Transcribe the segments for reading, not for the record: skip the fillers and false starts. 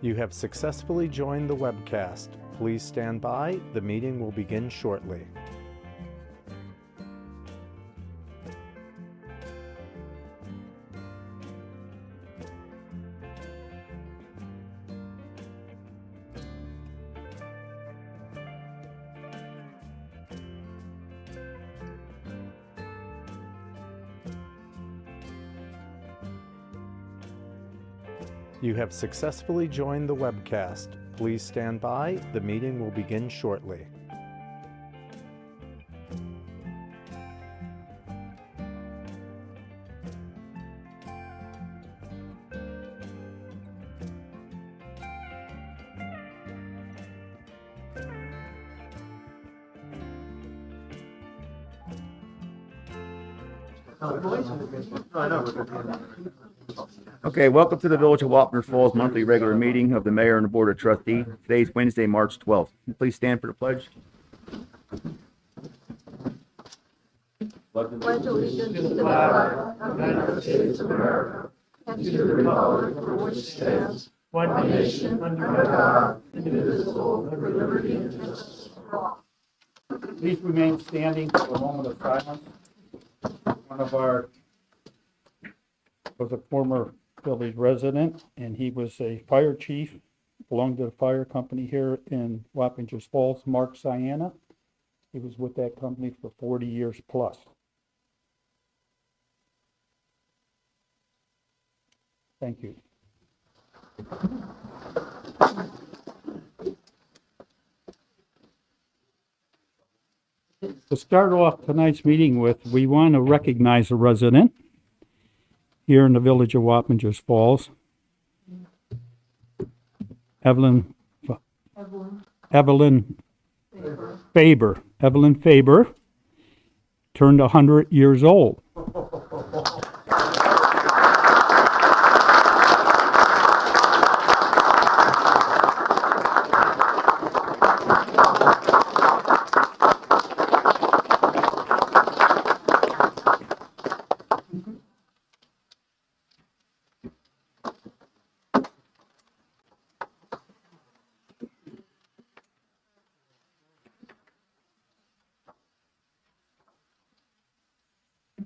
You have successfully joined the webcast. Please stand by. The meeting will begin shortly. You have successfully joined the webcast. Please stand by. The meeting will begin shortly. Okay, welcome to the Village of Wapner Falls monthly regular meeting of the Mayor and the Board of Trustees. Today is Wednesday, March 12th. Please stand for the pledge. Pledge allegiance to the flag of the United States of America and to the republic for which it stands, one nation, under God, indivisible, with liberty and justice for all. Please remain standing for a moment of silence. One of our was a former village resident, and he was a fire chief, belonged to the fire company here in Wappingers Falls, Mark Sienna. He was with that company for 40 years plus. Thank you. To start off tonight's meeting with, we want to recognize a resident here in the village of Wappingers Falls. Evelyn Faber. Evelyn Faber turned 100 years old.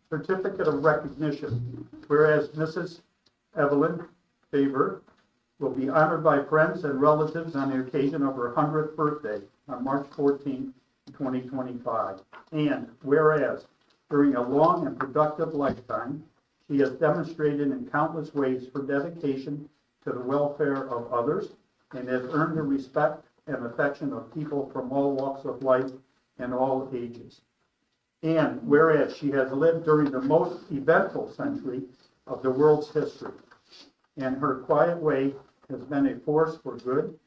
Certificate of recognition. Whereas Mrs. Evelyn Faber will be honored by friends and relatives on the occasion of her 100th birthday on March 14, 2025. And whereas during a long and productive lifetime, she has demonstrated in countless ways her dedication to the welfare of others and has earned the respect and affection of people from all walks of life and all ages. And whereas she has lived during the most eventful century of the world's history, and her quiet way has been a force for good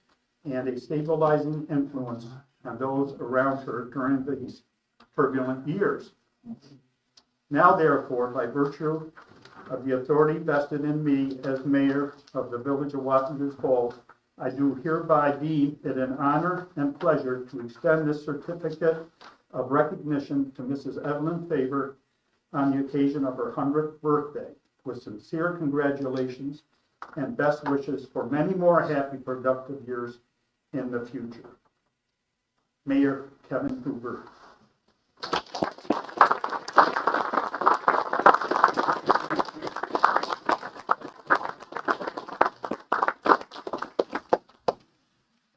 and a stabilizing influence on those around her during these turbulent years. Now, therefore, by virtue of the authority vested in me as mayor of the village of Wappingers Falls, I do hereby deem it an honor and pleasure to extend this certificate of recognition to Mrs. Evelyn Faber on the occasion of her 100th birthday, with sincere congratulations and best wishes for many more happy, productive years in the future. Mayor Kevin Hoover.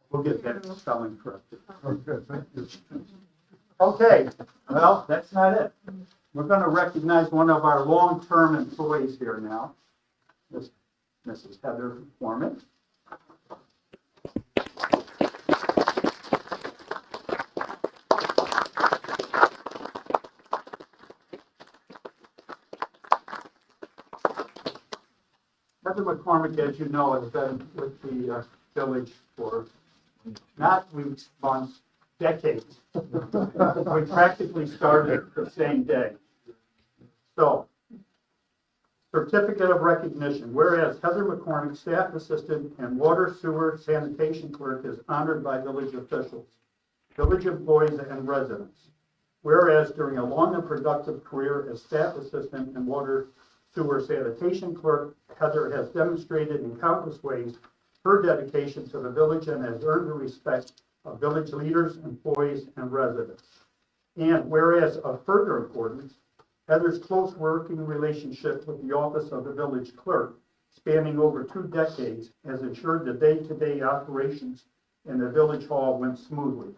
We'll get that spelling corrected. Okay, thank you. Okay, well, that's not it. We're going to recognize one of our long-term employees here now, Mrs. Heather Foreman. Heather McCormick, as you know, has been with the village for not weeks, months, decades. We practically started the same day. So, certificate of recognition. Whereas Heather McCormick, staff assistant and water, sewer, sanitation clerk, is honored by village officials, village employees, and residents. Whereas during a long and productive career as staff assistant and water, sewer, sanitation clerk, Heather has demonstrated in countless ways her dedication to the village and has earned the respect of village leaders, employees, and residents. And whereas of further importance, Heather's close working relationship with the office of the village clerk, spanning over 2 decades, has ensured the day-to-day operations in the village hall went smoothly.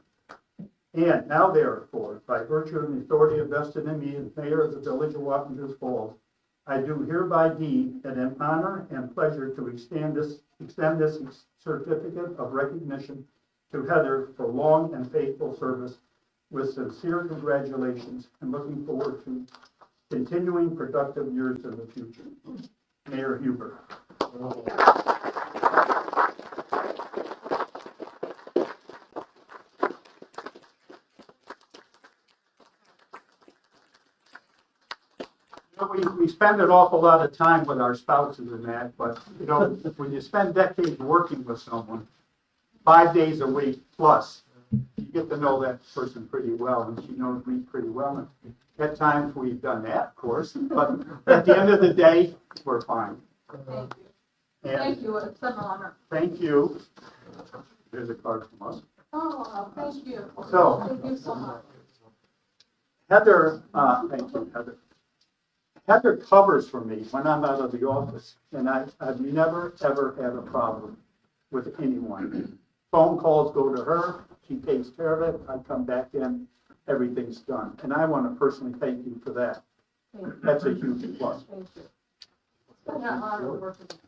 And now therefore, by virtue of the authority vested in me as mayor of the village of Wapengers Falls, I do hereby deem it an honor and pleasure to extend this certificate of recognition to Heather for long and faithful service with sincere congratulations and looking forward to continuing productive years in the future. Mayor Huber. We spend an awful lot of time with our spouses and that, but, you know, when you spend decades working with someone, 5 days a week plus, you get to know that person pretty well, and she knows me pretty well. And at times, we've done that, of course, but at the end of the day, we're fine. Thank you. And Thank you, it's an honor. thank you. Here's a card from us. Oh, thank you. So- Thank you so much. Heather, thank you, Heather. Heather covers for me when I'm out of the office, and I've never, ever had a problem with anyone. Phone calls go to her, she takes care of it, I come back in, everything's done. And I want to personally thank you for that. Thank you. That's a huge plus. Thank you. It's been an honor to work with you.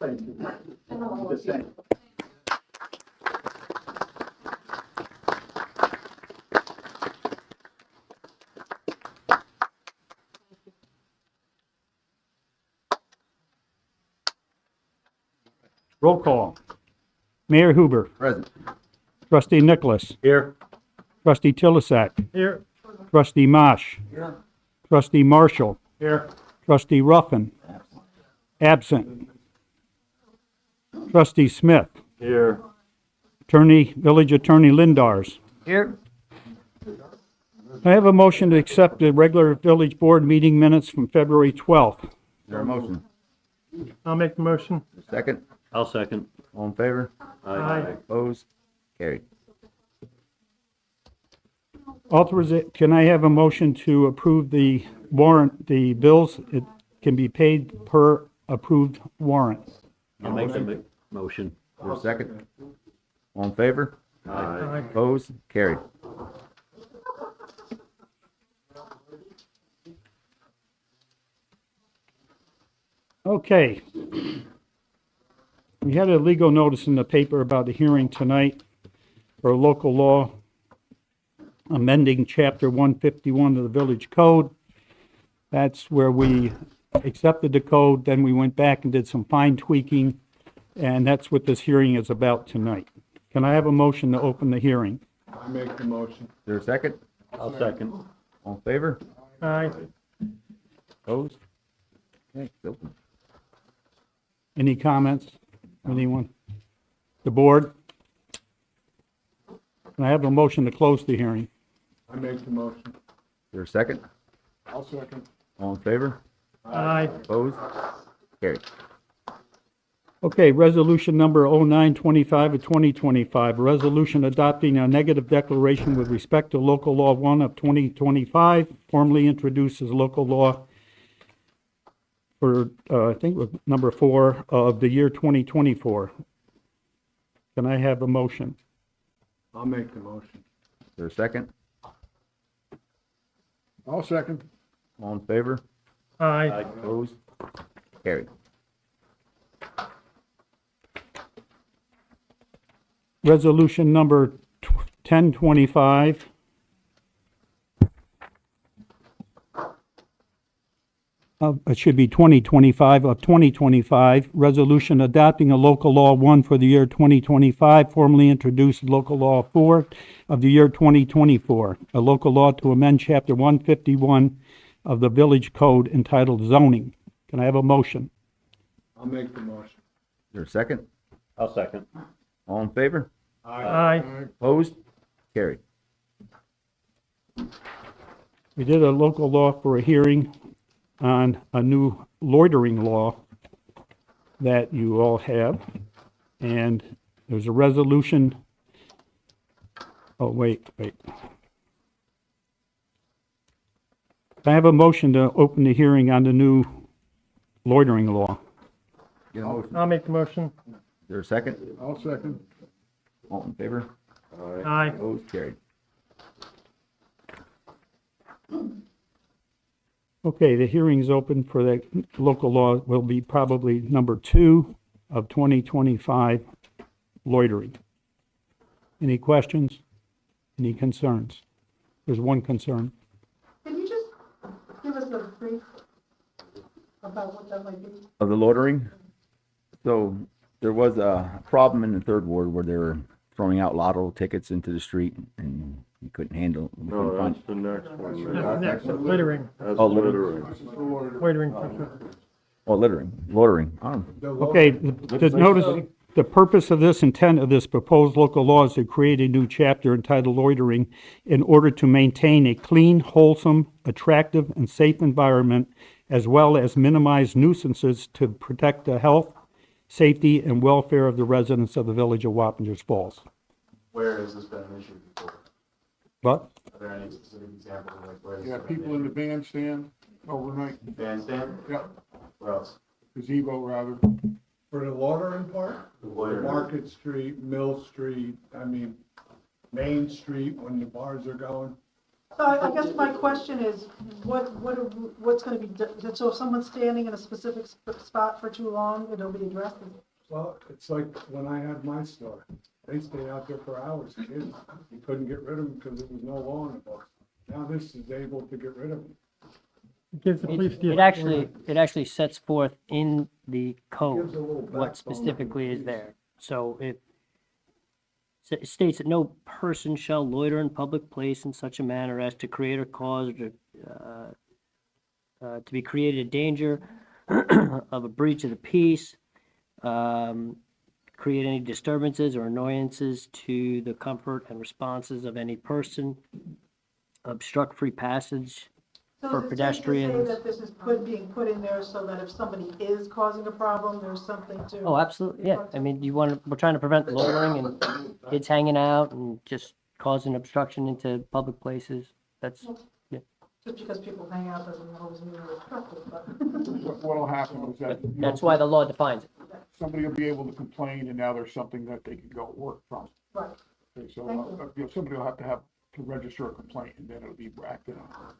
Thank you. And all The of you. same. Roll call. Mayor Huber. Present. Trustee Nicholas. Here. Trustee Tilisak. Here. Trustee Marsh. Here. Trustee Marshall. Here. Trustee Ruffin. Absent. Trustee Smith. Here. Village Attorney Lindars. Here. I have a motion to accept the regular village board meeting minutes from February 12th. Is there a motion? I'll make the motion. Second. I'll second. All in favor? Aye. Opposed? Carried. Can I have a motion to approve the warrant, the bills? It can be paid per approved warrant. I'll make the motion. Is there a second? All in favor? Aye. Opposed? Carried. Okay. We had a legal notice in the paper about the hearing tonight for local law amending Chapter 151 of the Village Code. That's where we accepted the code, then we went back and did some fine tweaking, and that's what this hearing is about tonight. Can I have a motion to open the hearing? I make the motion. Is there a second? I'll second. All in favor? Aye. Opposed? Okay, it's open. Any comments? Anyone? The board? Can I have a motion to close the hearing? I make the motion. Is there a second? I'll second. All in favor? Aye. Opposed? Carried. Okay, resolution number 0925 of 2025, a resolution adopting a negative declaration with respect to local law 1 of 2025, formally introduces local law for, I think it was number 4 of the year 2024. Can I have a motion? I'll make the motion. Is there a second? I'll second. All in favor? Aye. Opposed? Carried. Resolution number 1025. It should be 2025 of 2025, resolution adopting a local law 1 for the year 2025, formally introduced local law 4 of the year 2024, a local law to amend chapter 151 of the village code entitled zoning. Can I have a motion? I'll make the motion. Is there a second? I'll second. All in favor? Aye. Opposed? Carried. We did a local law for a hearing on a new loitering law that you all have. And there's a resolution. Oh, wait. I have a motion to open the hearing on the new loitering law. Get a motion. I'll make the motion. Is there a second? I'll second. All in favor? Aye. Opposed? Carried. Okay, the hearing's open for the local law will be probably number 2 of 2025, loitering. Any questions? Any concerns? There's one concern. Can you just give us a brief about what that might be? Of the loitering. So there was a problem in the third ward where they were throwing out lotto tickets into the street and you couldn't handle. we couldn't No, find- that's the next one. That's That's next, littering, littering. littering. Oh, loitering. Okay, the notice, the purpose of this, intent of this proposed local law is to create a new chapter entitled loitering in order to maintain a clean, wholesome, attractive, and safe environment, as well as minimize nuisances to protect the health, safety, and welfare of the residents of the village of Wappingers Falls. Where has this been an issue before? But, Are there any specific examples of like where this Yeah, has been people an in the bandstand overnight, issue? Bandstand? yeah, Where else? gazebo rather. For the loitering part? The loitering. Market Street, Mill Street, I mean, Main Street when the bars are going. So I guess my question is, what's gonna be, so if someone's standing in a specific spot for too long, it'll be addressed? Well, it's like when I had my store. They stayed out there for hours, kids. You couldn't get rid of them because there was no law in the book. Now this is able to get rid of them. It gives the police the. It actually sets forth in the Gives code a little what backbone specifically to is the there. So it states that no person shall loiter in public place in such a manner as to create or cause or to be created a danger of a breach of the peace, create any disturbances or annoyances to the comfort and responses of any person, obstruct free passage So for is it safe to pedestrians. say that this is being put in there so that if somebody is causing a problem, there's something to? Oh, absolutely, yeah. I mean, we're trying to prevent loitering and kids hanging out and just causing obstruction into public places. That's, Just because people hang out doesn't always mean they're obstructive, but. What'll happen is that, you that's know, why the law defines it. somebody will be able to complain and now there's something that they can go work from. Right. Okay, so, Thank you know, somebody will have to register a complaint and then it'll be acted on.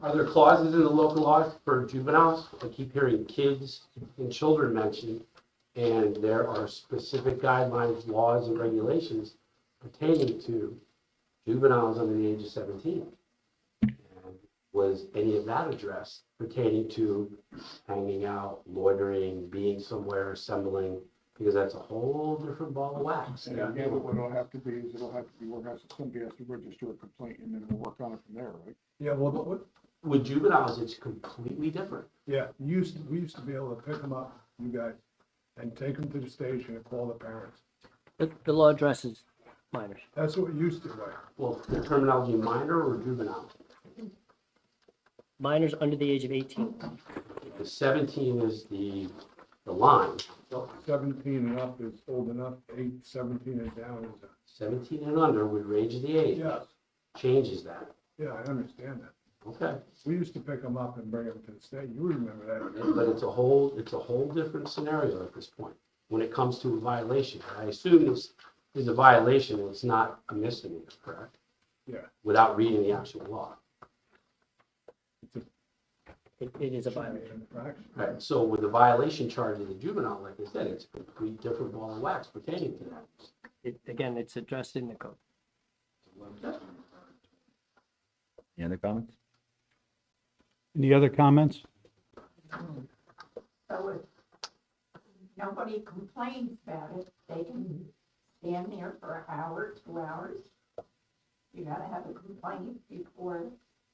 Are there clauses in the local law for juveniles? I keep hearing kids and children mentioned, and there are specific guidelines, laws, and regulations pertaining to juveniles under the age of 17. And was any of that addressed pertaining to hanging out, loitering, being somewhere, assembling? Because that's a whole different ball of wax. And again, what it'll have to be is it'll have to be, somebody has to register a complaint and then we'll work on it from there, right? Yeah, well, With juveniles, it's completely different. yeah, we used to be able to pick them up, you guys, and take them to the station and call the parents. The law addresses minors. That's what we used to, right? Well, the terminology minor or juvenile? Minors under the age of 18. The 17 is the line. 17 and up is old enough, 17 and down is, 17 and under would range the age. yes, Changes that. yeah, I understand that. Okay. We used to pick them up and bring them to the state, you remember that. But it's a whole different scenario at this point when it comes to a violation. I assume this is a violation, it's not a misdemeanor, correct? Yeah. Without reading the actual law. It is a violation. Infraction. Right, so with the violation charge of the juvenile, like I said, it's a complete different ball of wax pertaining to that. Again, it's addressed in the code. Any other comments? any other comments? So if nobody complains about it, they can stand there for an hour, 2 hours. You gotta have a complaint before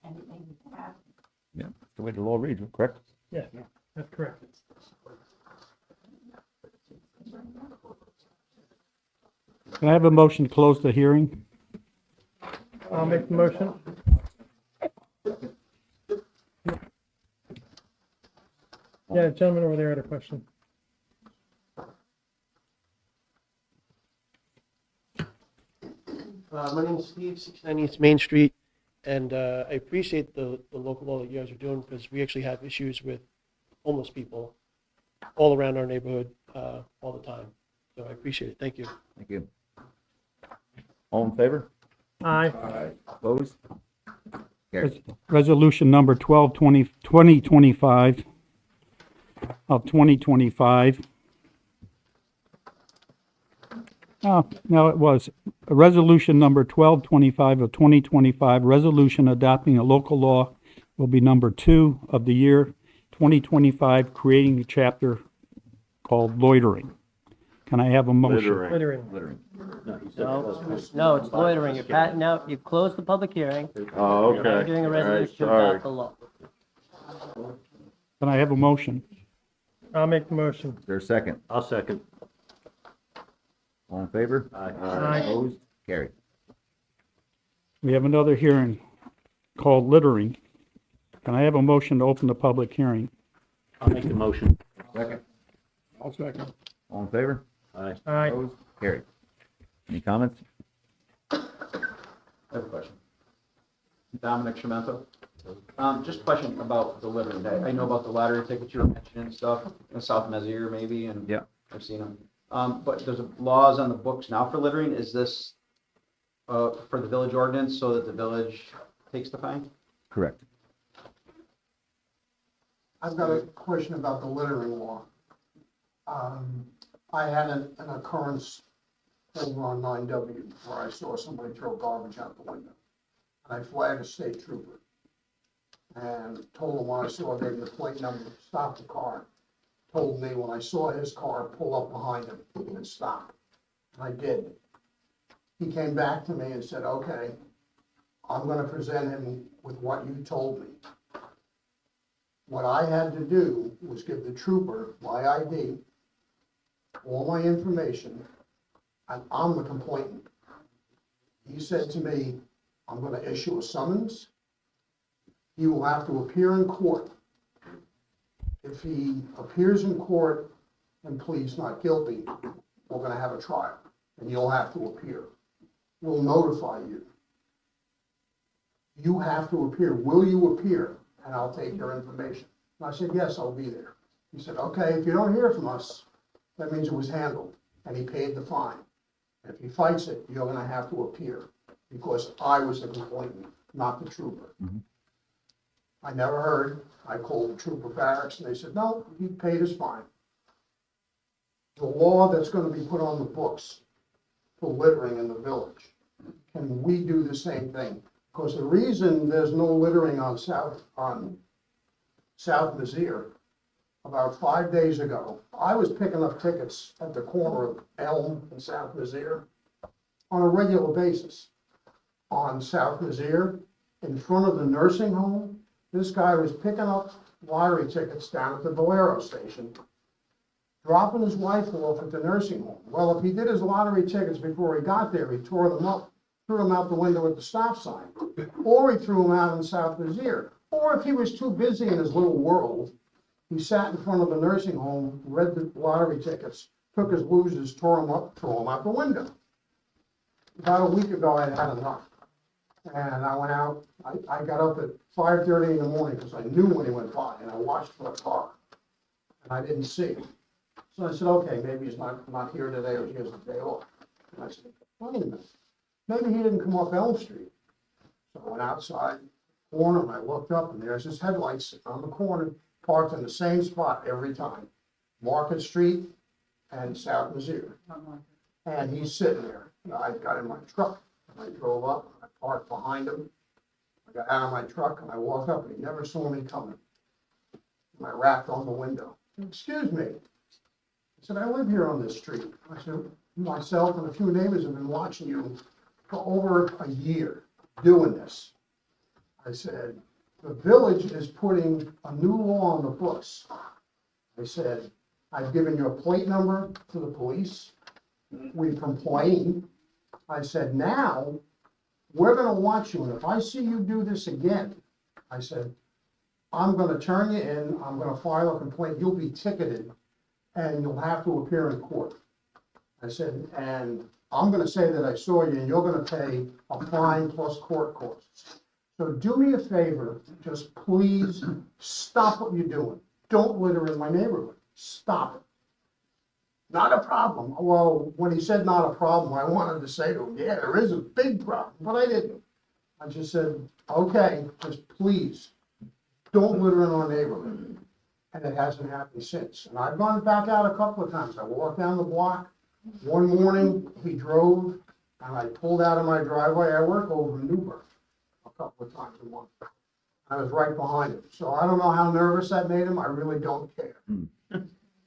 anything happens. Yeah, that's the way the law reads, correct? Yeah, that's correct. Can I have a motion to close the hearing? I'll make the motion. Yeah, gentleman over there had a question. My name is Steve, 69 East Main Street, and I appreciate the local law that you guys are doing because we actually have issues with homeless people all around our neighborhood all the time. So I appreciate it. Thank you. Thank you. All in favor? Aye. Opposed? Carried. Resolution number 2025 of 2025. No, it was resolution number 1225 of 2025, resolution adopting a local law will be number 2 of the year 2025, creating a chapter called loitering. Can I have a motion? Littering. Littering. No, it's loitering. You're patting out, you've closed the public hearing. Oh, Now you're doing a resolution to adopt the law. Can I have a motion? I'll make the motion. Is there a second? I'll second. All in favor? Aye. Opposed? Carried. We have another hearing called littering. Can I have a motion to open the public hearing? I'll make the motion. Second. I'll second. All in favor? Aye. Aye. Opposed? Carried. Any comments? I have a question. Dominic Schimento. Just a question about the littering. I know about the lottery tickets you were mentioning and stuff, in South Mezir maybe, and Yeah. I've seen them. But there's laws on the books now for littering. Is this for the village ordinance so that the village takes the fine? Correct. I've got a question about the littering law. I had an occurrence over on 9W where I saw somebody throw garbage out the window. And I flagged a state trooper and told him when I saw, gave him the plate number, stop the car. Told me when I saw his car, pull up behind him and stop. And I did. He came back to me and said, okay, I'm gonna present him with what you told me. What I had to do was give the trooper my ID, all my information, and I'm the complainant. He said to me, I'm gonna issue a summons. He will have to appear in court. If he appears in court and pleads not guilty, we're gonna have a trial, and you'll have to appear. We'll notify you. You have to appear. Will you appear? And I'll take your information. And I said, yes, I'll be there. He said, okay, if you don't hear from us, that means it was handled, and he paid the fine. If he fights it, you're gonna have to appear, because I was the complainant, not the trooper. I never heard. I called the trooper barracks, and they said, no, he paid his fine. The law that's gonna be put on the books for littering in the village, can we do the same thing? Because the reason there's no littering on South Mezir, about 5 days ago, I was picking up tickets at the corner of Elm and South Mezir on a regular basis. On South Mezir, in front of the nursing home, this guy was picking up lottery tickets down at the Valero station, dropping his wife off at the nursing home. Well, if he did his lottery tickets before he got there, he tore them up, threw them out the window at the stop sign, or he threw them out in South Mezir. Or if he was too busy in his little world, he sat in front of the nursing home, read the lottery tickets, took his losers, tore them up, threw them out the window. About a week ago, I had enough. And I went out, I got up at 5:30 in the morning because I knew when he went by, and I watched for a car. And I didn't see him. So I said, okay, maybe he's not here today, or he has a day off. And I said, wait a minute, maybe he didn't come up Elm Street. So I went outside, corner, and I looked up, and there's his headlights sitting on the corner, parked in the same spot every time. Market Street and South Mezir. And he's sitting there. And I got in my truck, and I drove up, and I parked behind him. I got out of my truck, and I walked up, and he never saw me coming. And I rapped on the window. Excuse me. I said, I live here on this street. I said, myself and a few neighbors have been watching you for over a year doing this. I said, the village is putting a new law on the books. I said, I've given you a plate number to the police. We complained. I said, now we're gonna watch you, and if I see you do this again, I said, I'm gonna turn you in, I'm gonna file a complaint, you'll be ticketed, and you'll have to appear in court. I said, and I'm gonna say that I saw you, and you're gonna pay a fine plus court costs. So do me a favor, just please stop what you're doing. Don't litter in my neighborhood. Stop it. Not a problem. Well, when he said not a problem, I wanted to say to him, yeah, there is a big problem, but I didn't. I just said, okay, just please, don't litter in our neighborhood. And it hasn't happened since. And I've gone back out a couple of times. I walked down the block. One morning, he drove, and I pulled out of my driveway. I work over in Newburgh a couple of times a month. I was right behind him. So I don't know how nervous that made him. I really don't care.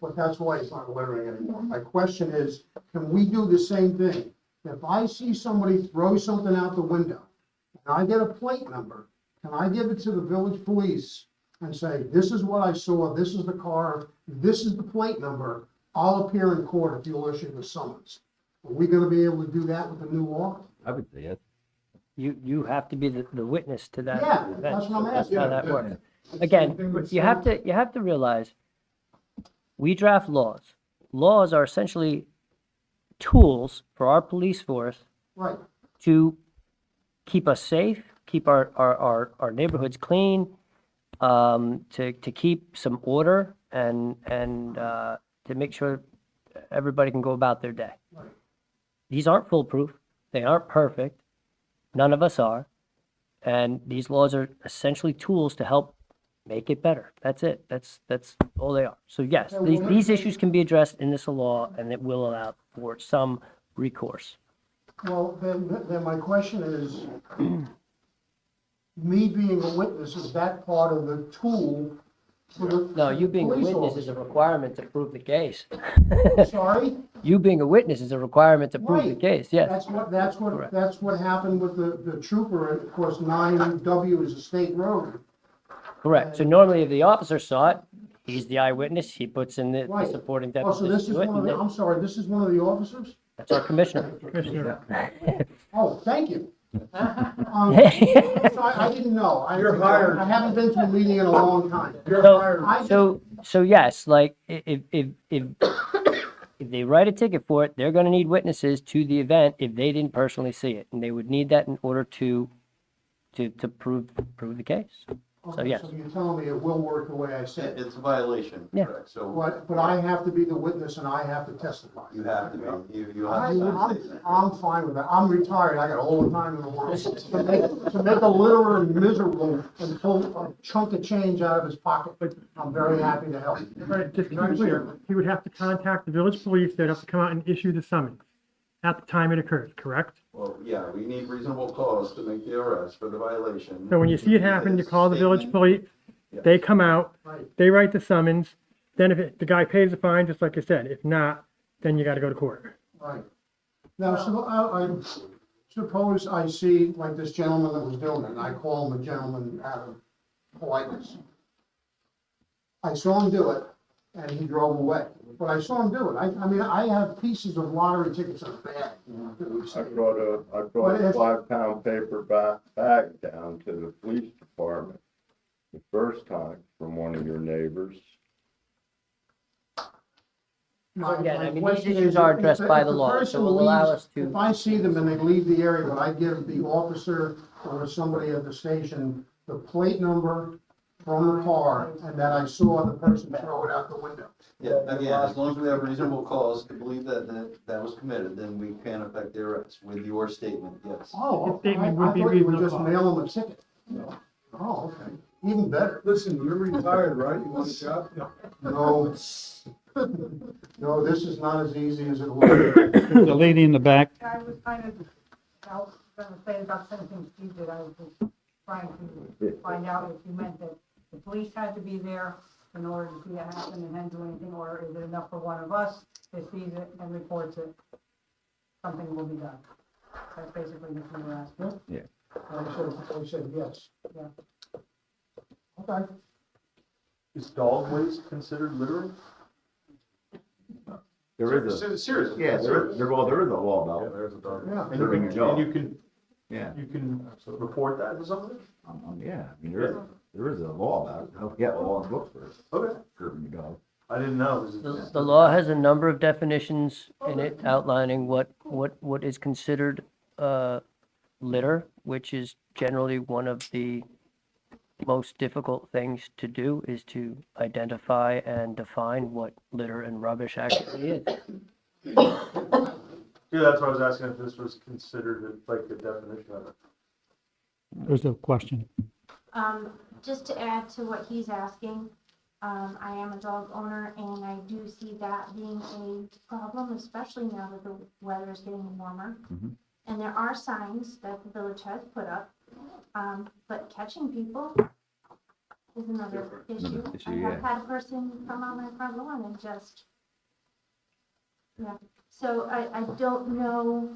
But that's why he's not littering anymore. My question is, can we do the same thing? If I see somebody throw something out the window, and I get a plate number, can I give it to the village police and say, this is what I saw, this is the car, this is the plate number, I'll appear in court if you'll issue the summons? Are we gonna be able to do that with the new law? I would say yes. You have to be the witness to that Yeah, event. that's what I'm That's asking. how that works. Again, you have to realize, we draft laws. Laws are essentially tools for our police force Right, to keep us safe, keep our neighborhoods clean, to keep some order and to make sure everybody can go about their day. Right. These aren't foolproof. They aren't perfect. None of us are. And these laws are essentially tools to help make it better. That's it. That's all they are. So yes, these issues can be addressed in this law, and it will allow for some recourse. well, then my question is, me being a witness, is that part of the tool for the No, you being a police witness is a requirement to prove the case. officer? Sorry? You being a witness is a requirement to prove the Right. case, yes. That's what happened with the trooper, and of course, 9W is a state road. Correct. So normally if the officer saw it, he's the eyewitness, he puts in the Right. supporting Oh, so this deposition is to it. one of and the, I'm sorry, this is one of the officers? That's our commissioner. Commissioner. Oh, thank you. So I didn't know. You're hired. I haven't been to a meeting in a long time. You're So- hired. So yes, like if they write a ticket for it, they're gonna need witnesses to the event if they didn't personally see it. And they would need that in order to prove the case. So Okay, yes. So you're telling me it will work the way I said? It's a violation, Yeah. correct, so But I have to be the witness and I have to testify. you have to be, you have to sign a statement. I'm fine with that. I'm retired. I got all the time in the world. To make a litterer miserable and pull a chunk of change out of his pocket, I'm very happy to help. Right, just to be clear, he would have to contact the village police, they'd have to come out and issue the summons at the time it occurs, correct? Well, yeah, we need reasonable cause to make the arrest for the violation. So when you see it happen, you call the village Statement. police, they come out, Right. they write the summons, then if the guy pays the fine, just like I said, if not, then you gotta go to court. Right. Now, so I suppose I see like this gentleman that was doing it, and I call him a gentleman out of politeness. I saw him do it, and he drove away, but I saw him do it. I mean, I have pieces of lottery tickets in a bag. I brought a But if- 5-pound paper bag down to the police department the first time from one of your neighbors. Again, I mean, these question issues is, are if addressed by the if law, person so it will allow leaves- us to. If I see them and they leave the area, would I give the officer or somebody at the station the plate number from the car and that I saw the person throw it out the window? Yeah, again, as long as we have reasonable cause to believe that was committed, then we can effect the arrest with your statement, yes. Oh, His I statement would thought be you would reasonable just cause. mail them a ticket. Oh, okay, even better. Listen, you're retired, right? You want a job? No. No, this is not as easy as it looks. The lady in the back. I was kind of, I was gonna say about the same thing Steve did, I was just trying to find out if you meant that the police had to be there in order to see it happen and then do anything, or is it enough for one of us that sees it and reports it? Something will be done. That's basically what we were asking. I said yes. Yeah. Okay. Is dog waste considered littering? There is a, Seriously? yeah, there is a law about There's a dog. Yeah. And you can, and you can, yeah. you can report that to somebody? Yeah, I mean, there is a law about it. I forget what law in books for Okay. curbing the dog. I didn't know. The law has a number of definitions in it outlining what is considered litter, which is generally one of the most difficult things to do, is to identify and define what litter and rubbish actually is. Yeah, that's why I was asking if this was considered like the definition of it. There's a question. Just to add to what he's asking, I am a dog owner and I do see that being a problem, especially now that the weather is getting warmer. And there are signs that the village has put up, but catching people is another issue. I have had a person come on my front lawn and just, yeah. So I don't know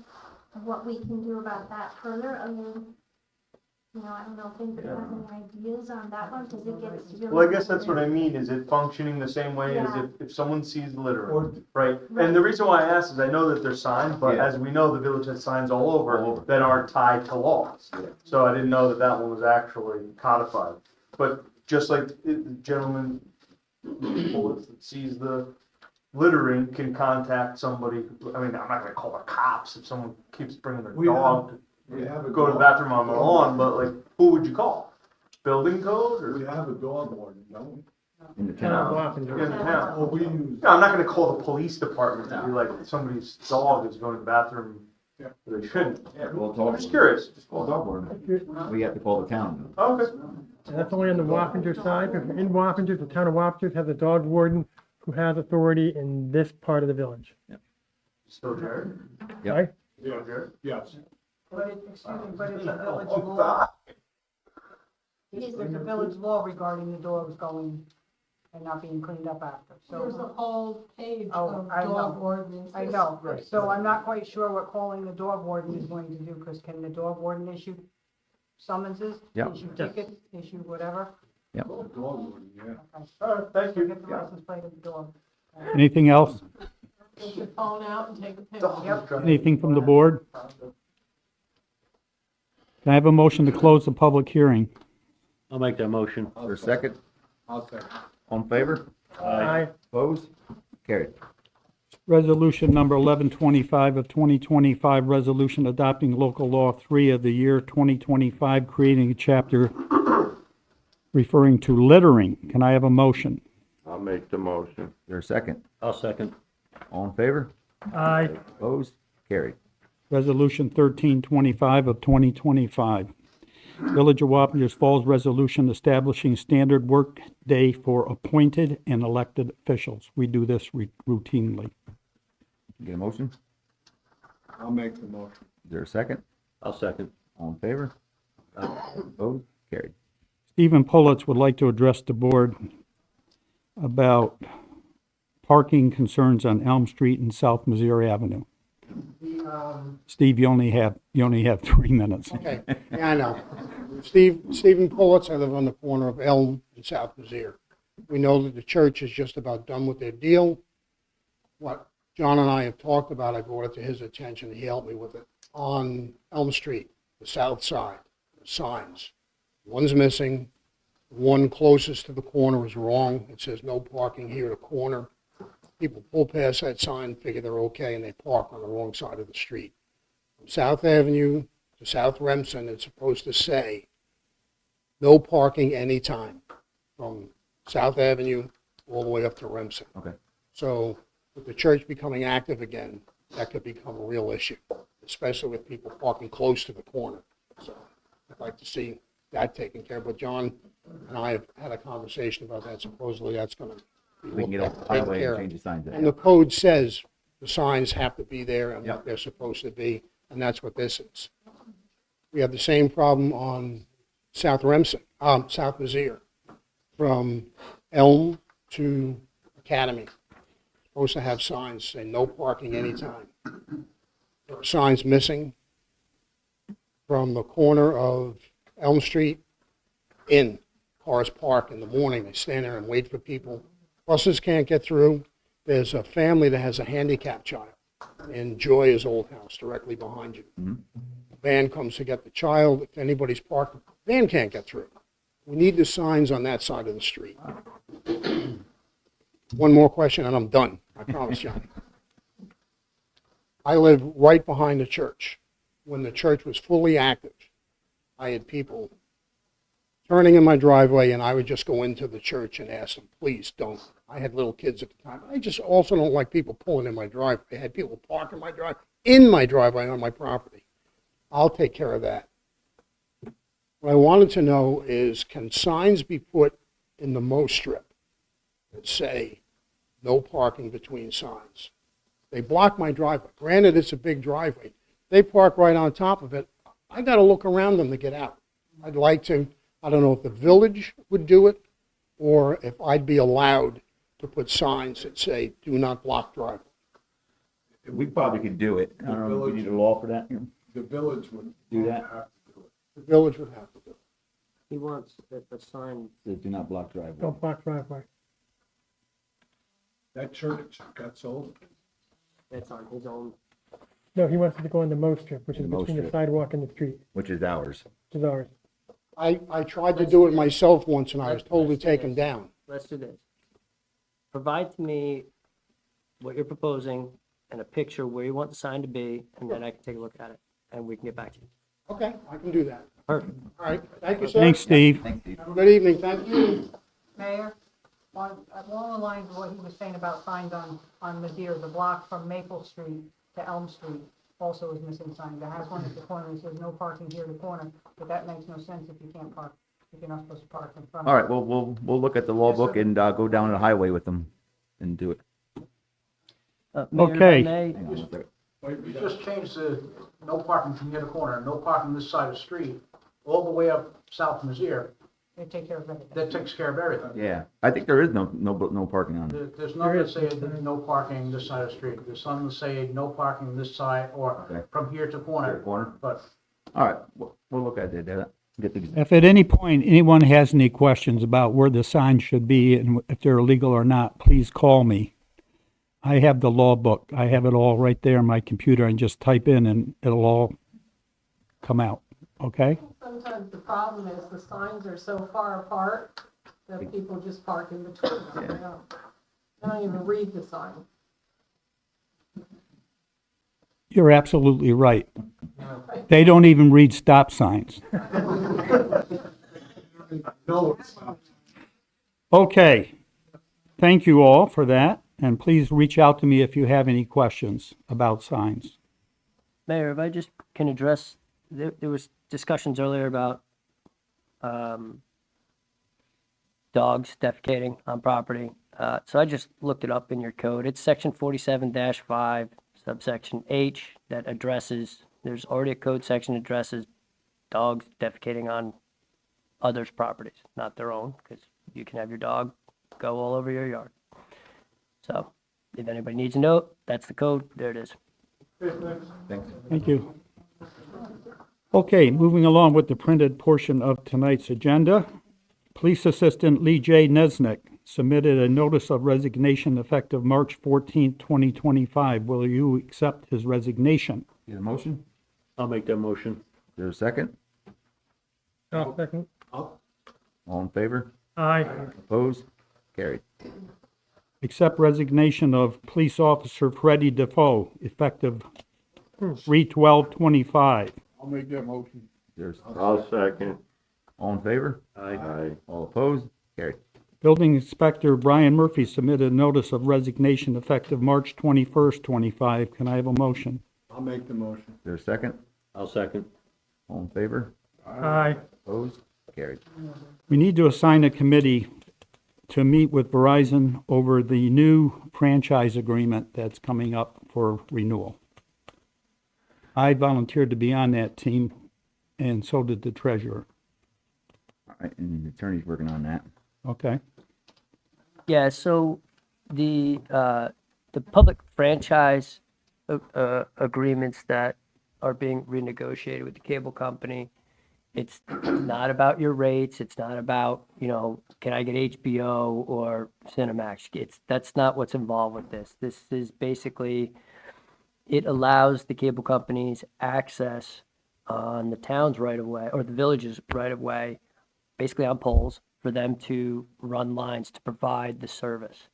what we can do about that further, other than, you know, I don't know if anybody has any ideas on that one, because it gets really. Well, I guess that's what I mean, is it functioning the same way as Yeah. if someone sees litter, right? And the reason why I asked is I know that there's signs, but as we know, the village has signs all over that aren't tied to laws. So I didn't know that that one was actually codified. But just like the gentleman that sees the littering can contact somebody, I mean, I'm not gonna call the cops if someone keeps bringing their dog to go to the bathroom on the lawn, but like, who would you call? Building code or? We have a dog warden, don't we? In the town. In the town. Well, we use, Yeah, I'm not gonna call the police department to be like, somebody's dog is going to the bathroom. They shouldn't. Well, I'm just curious. Just call dog warden. We have to call the town. Okay. And that's only on the Wappinger side. If you're in Wappinger, the town of Wappinger has a dog warden who has authority in this part of the village. Still Jared? Right? Still Jared? yes. But it, excuse me, but it's a village law. Is there a village law regarding the dogs going and not being cleaned up after? There's a So, whole page Oh, of I dog know. ordinances. I know, so I'm not quite sure what calling the dog warden is going to do, because can the dog warden issue summonses? Yep. Issue tickets, issue whatever? Dog warden, yeah. Okay. All right, thank you. Get the license plate of the dog. Anything else? Get your phone out and take a picture. Yep. Anything from the board? Can I have a motion to close the public hearing? I'll make that motion. For a second, I'll second. on favor? Aye. Opposed? Carried. Resolution number 1125 of 2025, resolution adopting local law 3 of the year 2025, creating a chapter referring to littering. Can I have a motion? I'll make the motion. There a second? I'll second. All in favor? Aye. Opposed? Carried. Resolution 1325 of 2025. Village of Wappingers Falls resolution establishing standard work day for appointed and elected officials. We do this routinely. Get a motion? I'll make the motion. Is there a second? I'll second. All in favor? Opposed? Carried. Stephen Pullitz would like to address the board about parking concerns on Elm Street and South Missouri Avenue. Steve, you only have 3 minutes. Okay, yeah, I know. Stephen Pullitz, I live on the corner of Elm and South Missouri. We know that the church is just about done with their deal. What John and I have talked about, I brought it to his attention, he helped me with it. On Elm Street, the south side, the signs. One's missing, one closest to the corner is wrong. It says no parking here at the corner. People pull past that sign, figure they're okay, and they park on the wrong side of the street. From South Avenue to South Remsen, it's supposed to say, no parking anytime, from South Avenue all the way up to Remsen. Okay. So with the church becoming active again, that could become a real issue, especially with people parking close to the corner. So I'd like to see that taken care of. But John and I have had a conversation about that. Supposedly that's going to be We can get looked off at, the taken highway care and of. change the signs. And the code says the signs have to be there and Yep. what they're supposed to be, and that's what this is. We have the same problem on South Remsen, South Missouri, from Elm to Academy. Supposed to have signs saying no parking anytime. There are signs missing from the corner of Elm Street in. Cars park in the morning, they stand there and wait for people. Buses can't get through. There's a family that has a handicapped child in Joy's old house directly behind you. The van comes to get the child. If anybody's parked, the van can't get through. We need the signs on that side of the street. One more question and I'm done. I promise, John. I live right behind the church. When the church was fully active, I had people turning in my driveway, and I would just go into the church and ask them, please don't. I had little kids at the time. I just also don't like people pulling in my driveway. I had people park in my driveway on my property. I'll take care of that. What I wanted to know is, can signs be put in the Mo Strip that say no parking between signs? They block my driveway. Granted, it's a big driveway. They park right on top of it. I got to look around them to get out. I'd like to, I don't know if the village would do it or if I'd be allowed to put signs that say, do not block driveway. We probably could do it. I don't know if we need a law for that. The village would Do that? have to do it. The village would have to do it. He wants the sign. Says do not block driveway. Don't block driveway. That church got sold. That's on his own. No, he wants it to go on the Mo Strip, which The is Mo between the Strip. sidewalk and the street, Which is ours. which is ours. I tried to do it myself once and I was told to take them down. Let's do this. Provide to me what you're proposing and a picture where you want the sign to be, and then I can take a look at it, and we can get back to you. Okay, I can do that. Perfect. All right, thank you, sir. Thanks, Steve. Thanks, Steve. Have a good evening, thank you. Mayor, along the lines of what he was saying about signs on Madeira, the block from Maple Street to Elm Street also is missing signs. There has one at the corner that says no parking here at the corner, but that makes no sense if you can't park, if you're not supposed to park in front. All right, well, we'll look at the law book and go down the highway with them and do it. Mayor, if I Okay. may, Hang on one second. You just changed the no parking from near the corner, no parking this side of the street, all the way up South Mizzier. They take care of everything. That takes care of everything. Yeah, I think there is no parking on it. There's nothing to say that no parking this side of the street. There's something to say no parking this side Okay. or from here to corner. Corner? But All right, we'll look at it. Get the, If at any point anyone has any questions about where the sign should be and if they're illegal or not, please call me. I have the law book. I have it all right there on my computer and just type in and it'll all come out, okay? Sometimes the problem is the signs are so far apart that people just park in between them. They don't even read the sign. You're absolutely right. They don't even read stop signs. No, it's not. Okay. Thank you all for that, and please reach out to me if you have any questions about signs. Mayor, if I just can address, there was discussions earlier about dogs defecating on property. So I just looked it up in your code. It's section 47-5, subsection H, that addresses, there's already a code section that addresses dogs defecating on others' properties, not their own, because you can have your dog go all over your yard. So if anybody needs a note, that's the code. There it is. thanks. Thank you. Okay, moving along with the printed portion of tonight's agenda. Police Assistant Lee J. Nesnick submitted a notice of resignation effective March 14, 2025. Will you accept his resignation? Need a motion? I'll make that motion. Is there a second? Oh, second. All in favor? Aye. Opposed? Carried. Accept resignation of Police Officer Freddie Defoe effective 3/12/25. I'll make that motion. There's, I'll second. all in favor? Aye. All opposed? Carried. Building Inspector Brian Murphy submitted a notice of resignation effective March 21st, 25. Can I have a motion? I'll make the motion. Is there a second? I'll second. All in favor? Aye. Opposed? Carried. We need to assign a committee to meet with Verizon over the new franchise agreement that's coming up for renewal. I volunteered to be on that team, and so did the treasurer. All right, and the attorney's working on that. Okay? Yeah, so the public franchise agreements that are being renegotiated with the cable company, it's not about your rates. It's not about, can I get HBO or Cinemax? That's not what's involved with this. This is basically, it allows the cable companies access on the town's right of way or the village's right of way, basically on poles, for them to run lines to provide the service.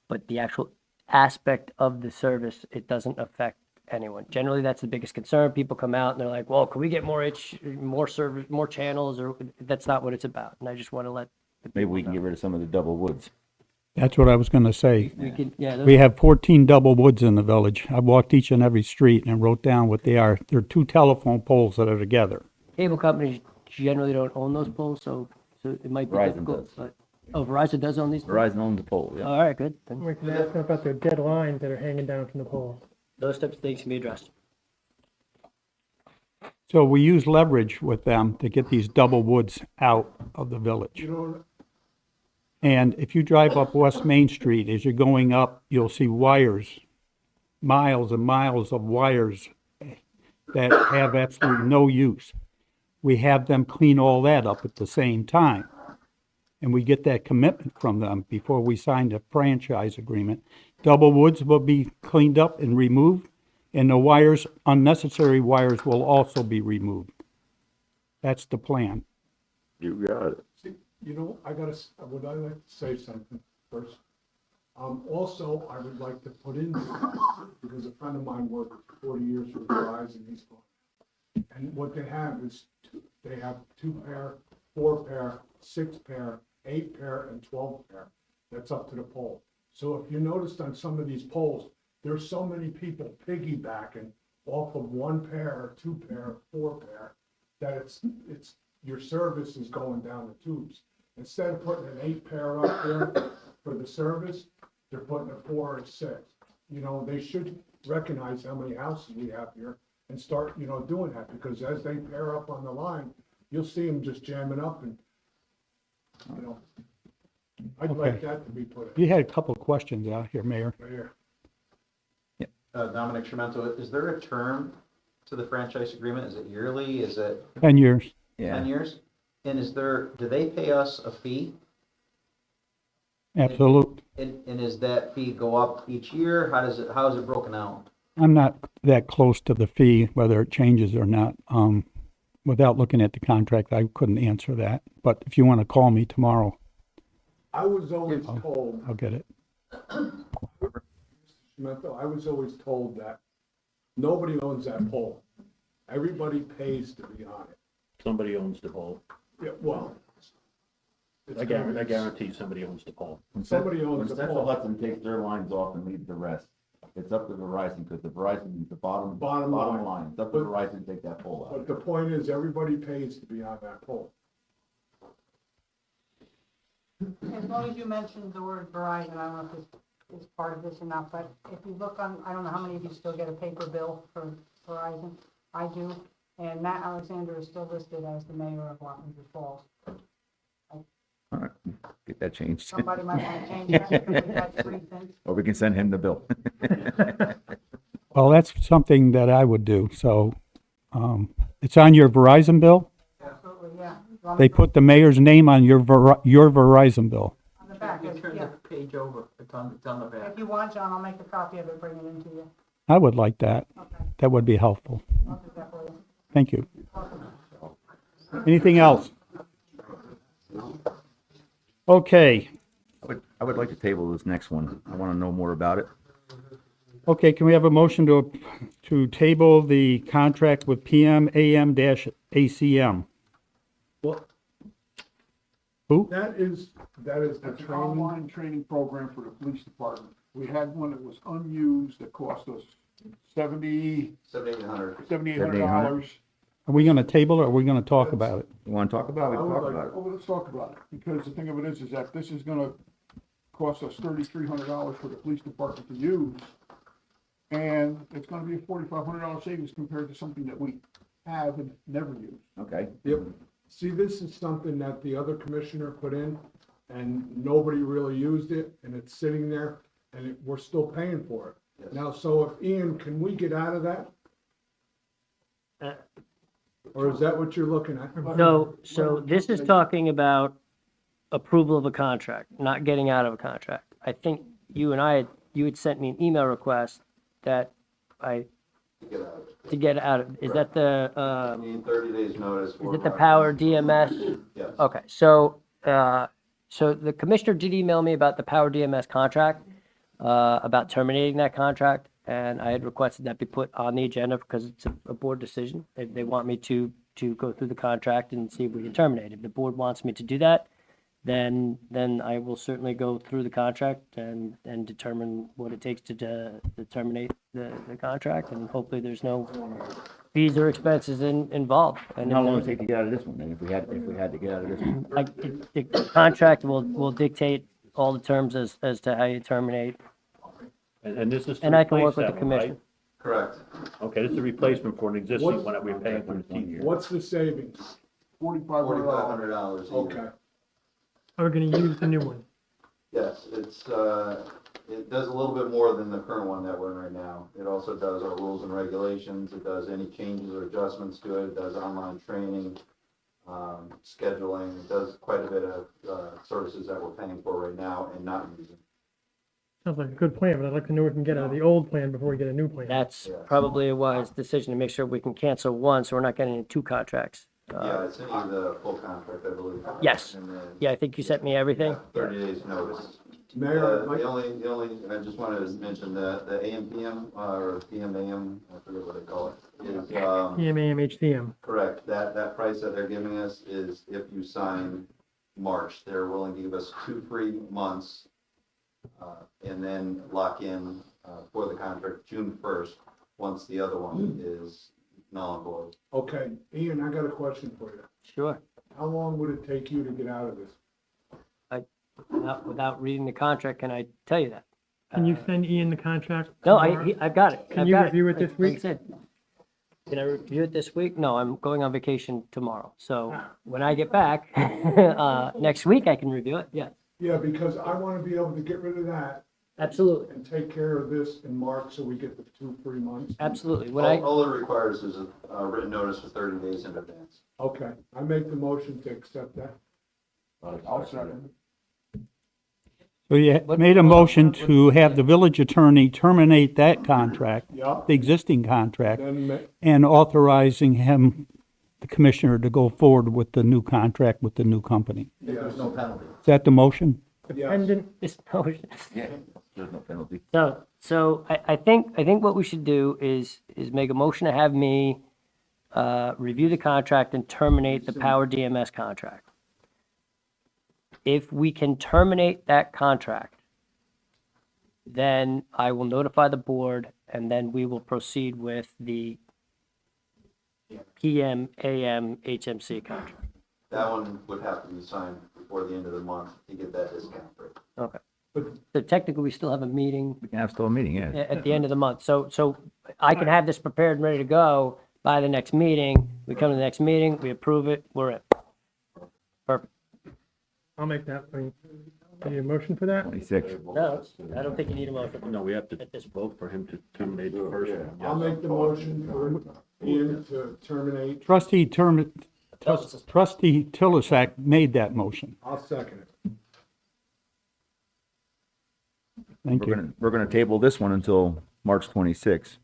but the actual aspect of the service, it doesn't affect anyone. Generally, that's the biggest concern. People come out and they're like, well, can we get more service, more channels, or that's not what it's about. And I just want to let the Maybe people we can know. get rid of some of the double woods. That's what I was gonna say. We could, yeah. We have 14 double woods in the village. I've walked each and every street and wrote down what they are. They're 2 telephone poles that are together. Cable companies generally don't own those poles, so it might be Verizon difficult. does. But, oh, Verizon does own these poles? Verizon owns the pole, yeah. All right, good. Then We can ask them about the dead lines that are hanging down from the pole. those types of things can be addressed. So we use leverage with them to get these double woods out of the village. You know, And if you drive up West Main Street, as you're going up, you'll see wires, miles and miles of wires that have absolutely no use. We have them clean all that up at the same time. And we get that commitment from them before we sign the franchise agreement. Double woods will be cleaned up and removed, and the wires, unnecessary wires, will also be removed. That's the plan. You got it. see, you know, would I like to say something first? Also, I would like to put in, because a friend of mine worked 40 years for Verizon, he's gone. And what they have is, they have 2 pair, 4 pair, 6 pair, 8 pair, and 12 pair. That's up to the pole. So if you noticed on some of these poles, there's so many people piggybacking off of 1 pair, 2 pair, 4 pair, that it's your service is going down the tubes. Instead of putting an 8 pair up there for the service, they're putting a 4 or 6. You know, they should recognize how many houses we have here and start, you know, doing that, because as they pair up on the line, you'll see them just jamming up and, you know, I'd like Okay. that to be put in You had a couple of questions out here, Mayor. right here. Dominic Schermento, is there a term to the franchise agreement? Is it yearly? Is it 10 years. 10 years? And do they pay us a fee? Absolute. And is that fee go up each year? How is it broken out? I'm not that close to the fee, whether it changes or not. Without looking at the contract, I couldn't answer that. But if you want to call me tomorrow, I was always told, I'll get it. I was always told that nobody owns that pole. Everybody pays to be on it. Somebody owns the pole. Yeah, well. I guarantee somebody owns the pole. Somebody owns When the Central pole. Hudson takes their lines off and leaves the rest, it's up to Verizon, because the Verizon is the bottom Bottom line. line. It's up to But- Verizon to take that pole out. But the point is, everybody pays to be on that pole. As long as you mentioned the word Verizon, I don't know if this is part of this or not, but if you look on, I don't know how many of you still get a paper bill for Verizon. I do, and Matt Alexander is still listed as the mayor of Wappinger Falls. All right, get that changed. Somebody might want to change that, because we've had 3 things. Or we can send him the bill. Well, that's something that I would do. So it's on your Verizon bill? Absolutely, yeah. You want They me to- put the mayor's name on your Verizon bill. On the back, yeah. Page over, it's on the back. If you want, John, I'll make a copy of it, bring it into you. I would like that. Okay, That would be helpful. I'll do that for you. Thank you. Anything else? Okay. I would like to table this next one. I want to know more about it. Okay, can we have a motion to table the contract with PM-AM-ACM? Well, Who? that is the online training program for the police department. We had one that was unused that cost us $7,800. Are we gonna table it, or are we gonna talk about it? You want to talk about it? We I can would talk like- about it. Oh, let's talk about it, because the thing of it is that this is gonna cost us $3,300 for the police department to use. And it's gonna be a $4,500 savings compared to something that we have and never use. Okay. Yep. See, this is something that the other commissioner put in, and nobody really used it, and it's sitting there, and we're still paying for it. Now, so if Ian, can we get out of that? Or is that what you're looking at? So this is talking about approval of a contract, not getting out of a contract. I think you had sent me an email request that to get out of, is that the, Need 30 days notice. is it the Power DMS? Yes. Okay, so the commissioner did email me about the Power DMS contract. about terminating that contract, and I had requested that be put on the agenda because it's a board decision. They want me to go through the contract and see if we can terminate it. If the board wants me to do that, then I will certainly go through the contract and determine what it takes to terminate the contract, and hopefully there's no fees or expenses involved. And how long will it take to get out of this one, then, if we had to get out of this one? The contract will dictate all the terms as to how you terminate. And this is to And I can work replace with the that one, right? commission. Correct. Okay, this is a replacement for an existing What- one that we're paying for the TV. What's the savings? $4,500 a year. Okay. Are we gonna use the new one? Yes, it does a little bit more than the current one that we're in right now. It also does our rules and regulations, it does any changes or adjustments to it, it does online training, scheduling, it does quite a bit of, services that we're paying for right now and not using. Sounds like a good plan, but I'd like to know what we can get out of the old plan before we get a new plan. That's probably a wise decision to make sure we can cancel one, so we're not getting into two contracts. Yeah, I sent you the full contract, I believe. Yes. And then, Yeah, I think you sent me everything. 30 days notice. Mayor, The only, I just wanted to mention the AM/PM, or PM/AM, I forget what they call it, is, EMAM, HCM. correct. That price that they're giving us is if you sign March. They're willing to give us 2 free months, and then lock in, for the contract June 1st, once the other one is null and void. okay, Ian, I got a question for you. Sure. How long would it take you to get out of this? Without reading the contract, can I tell you that? Can you send Ian the contract? No, tomorrow? I've got it. Can I've you got review it this Like week? I said, can I review it this week? No, I'm going on vacation tomorrow. So when I get back, next week I can review it, yeah. Yeah, because I want to be able to get rid of that Absolutely, and take care of this in March so we get the 2 free months. absolutely. All it requires is a written notice for 30 days in advance. Okay, I make the motion to accept that. I'll second. So you made a motion to have the village attorney terminate that contract, Yep. the existing contract, Then, and authorizing him, the commissioner, to go forward with the new contract with the new company. There's no penalty. Is that the motion? Dependent, This motion. Yeah, there's no penalty. So I think what we should do is make a motion to have me review the contract and terminate the Power DMS contract. If we can terminate that contract, then I will notify the board, and then we will proceed with the PM, AM, HMC contract. That one would have to be signed before the end of the month to get that discount rate. Okay. So technically, we still have a meeting We can have still a meeting, yeah. at the end of the month. So I can have this prepared and ready to go by the next meeting. We come to the next meeting, we approve it, we're in. Perfect. I'll make that, I mean, do you need a motion for that? 26. No, I don't think you need a motion. No, we have to vote for him to terminate the first one. I'll make the motion for Ian to terminate. Trustee Tilisak made that motion. I'll second it. Thank you. We're gonna table this one until March 26th.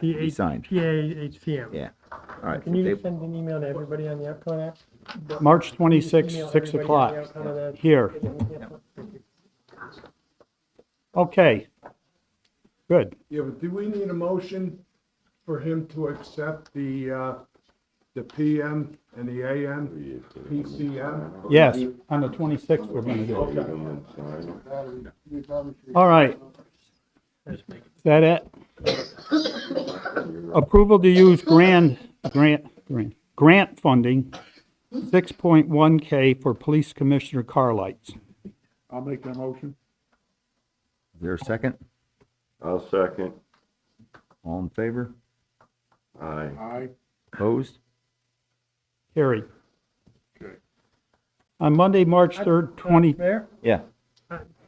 Be signed. PAHCM. Yeah. All right. Can you send an email to everybody on the outcome of that? March 26th, Email 6 everybody o'clock, on the outcome of that? here. Okay. Good. Yeah, but do we need a motion for him to accept the PM and the AM, PCM? Yes, on the 26th, we're gonna do it. All right. Is that it? Approval to use grant funding, 6.1K for police commissioner car lights. I'll make that motion. Is there a second? I'll second. All in favor? Aye. Aye. Opposed? Carried. On Monday, March 3rd, 20, Mayor? Yeah.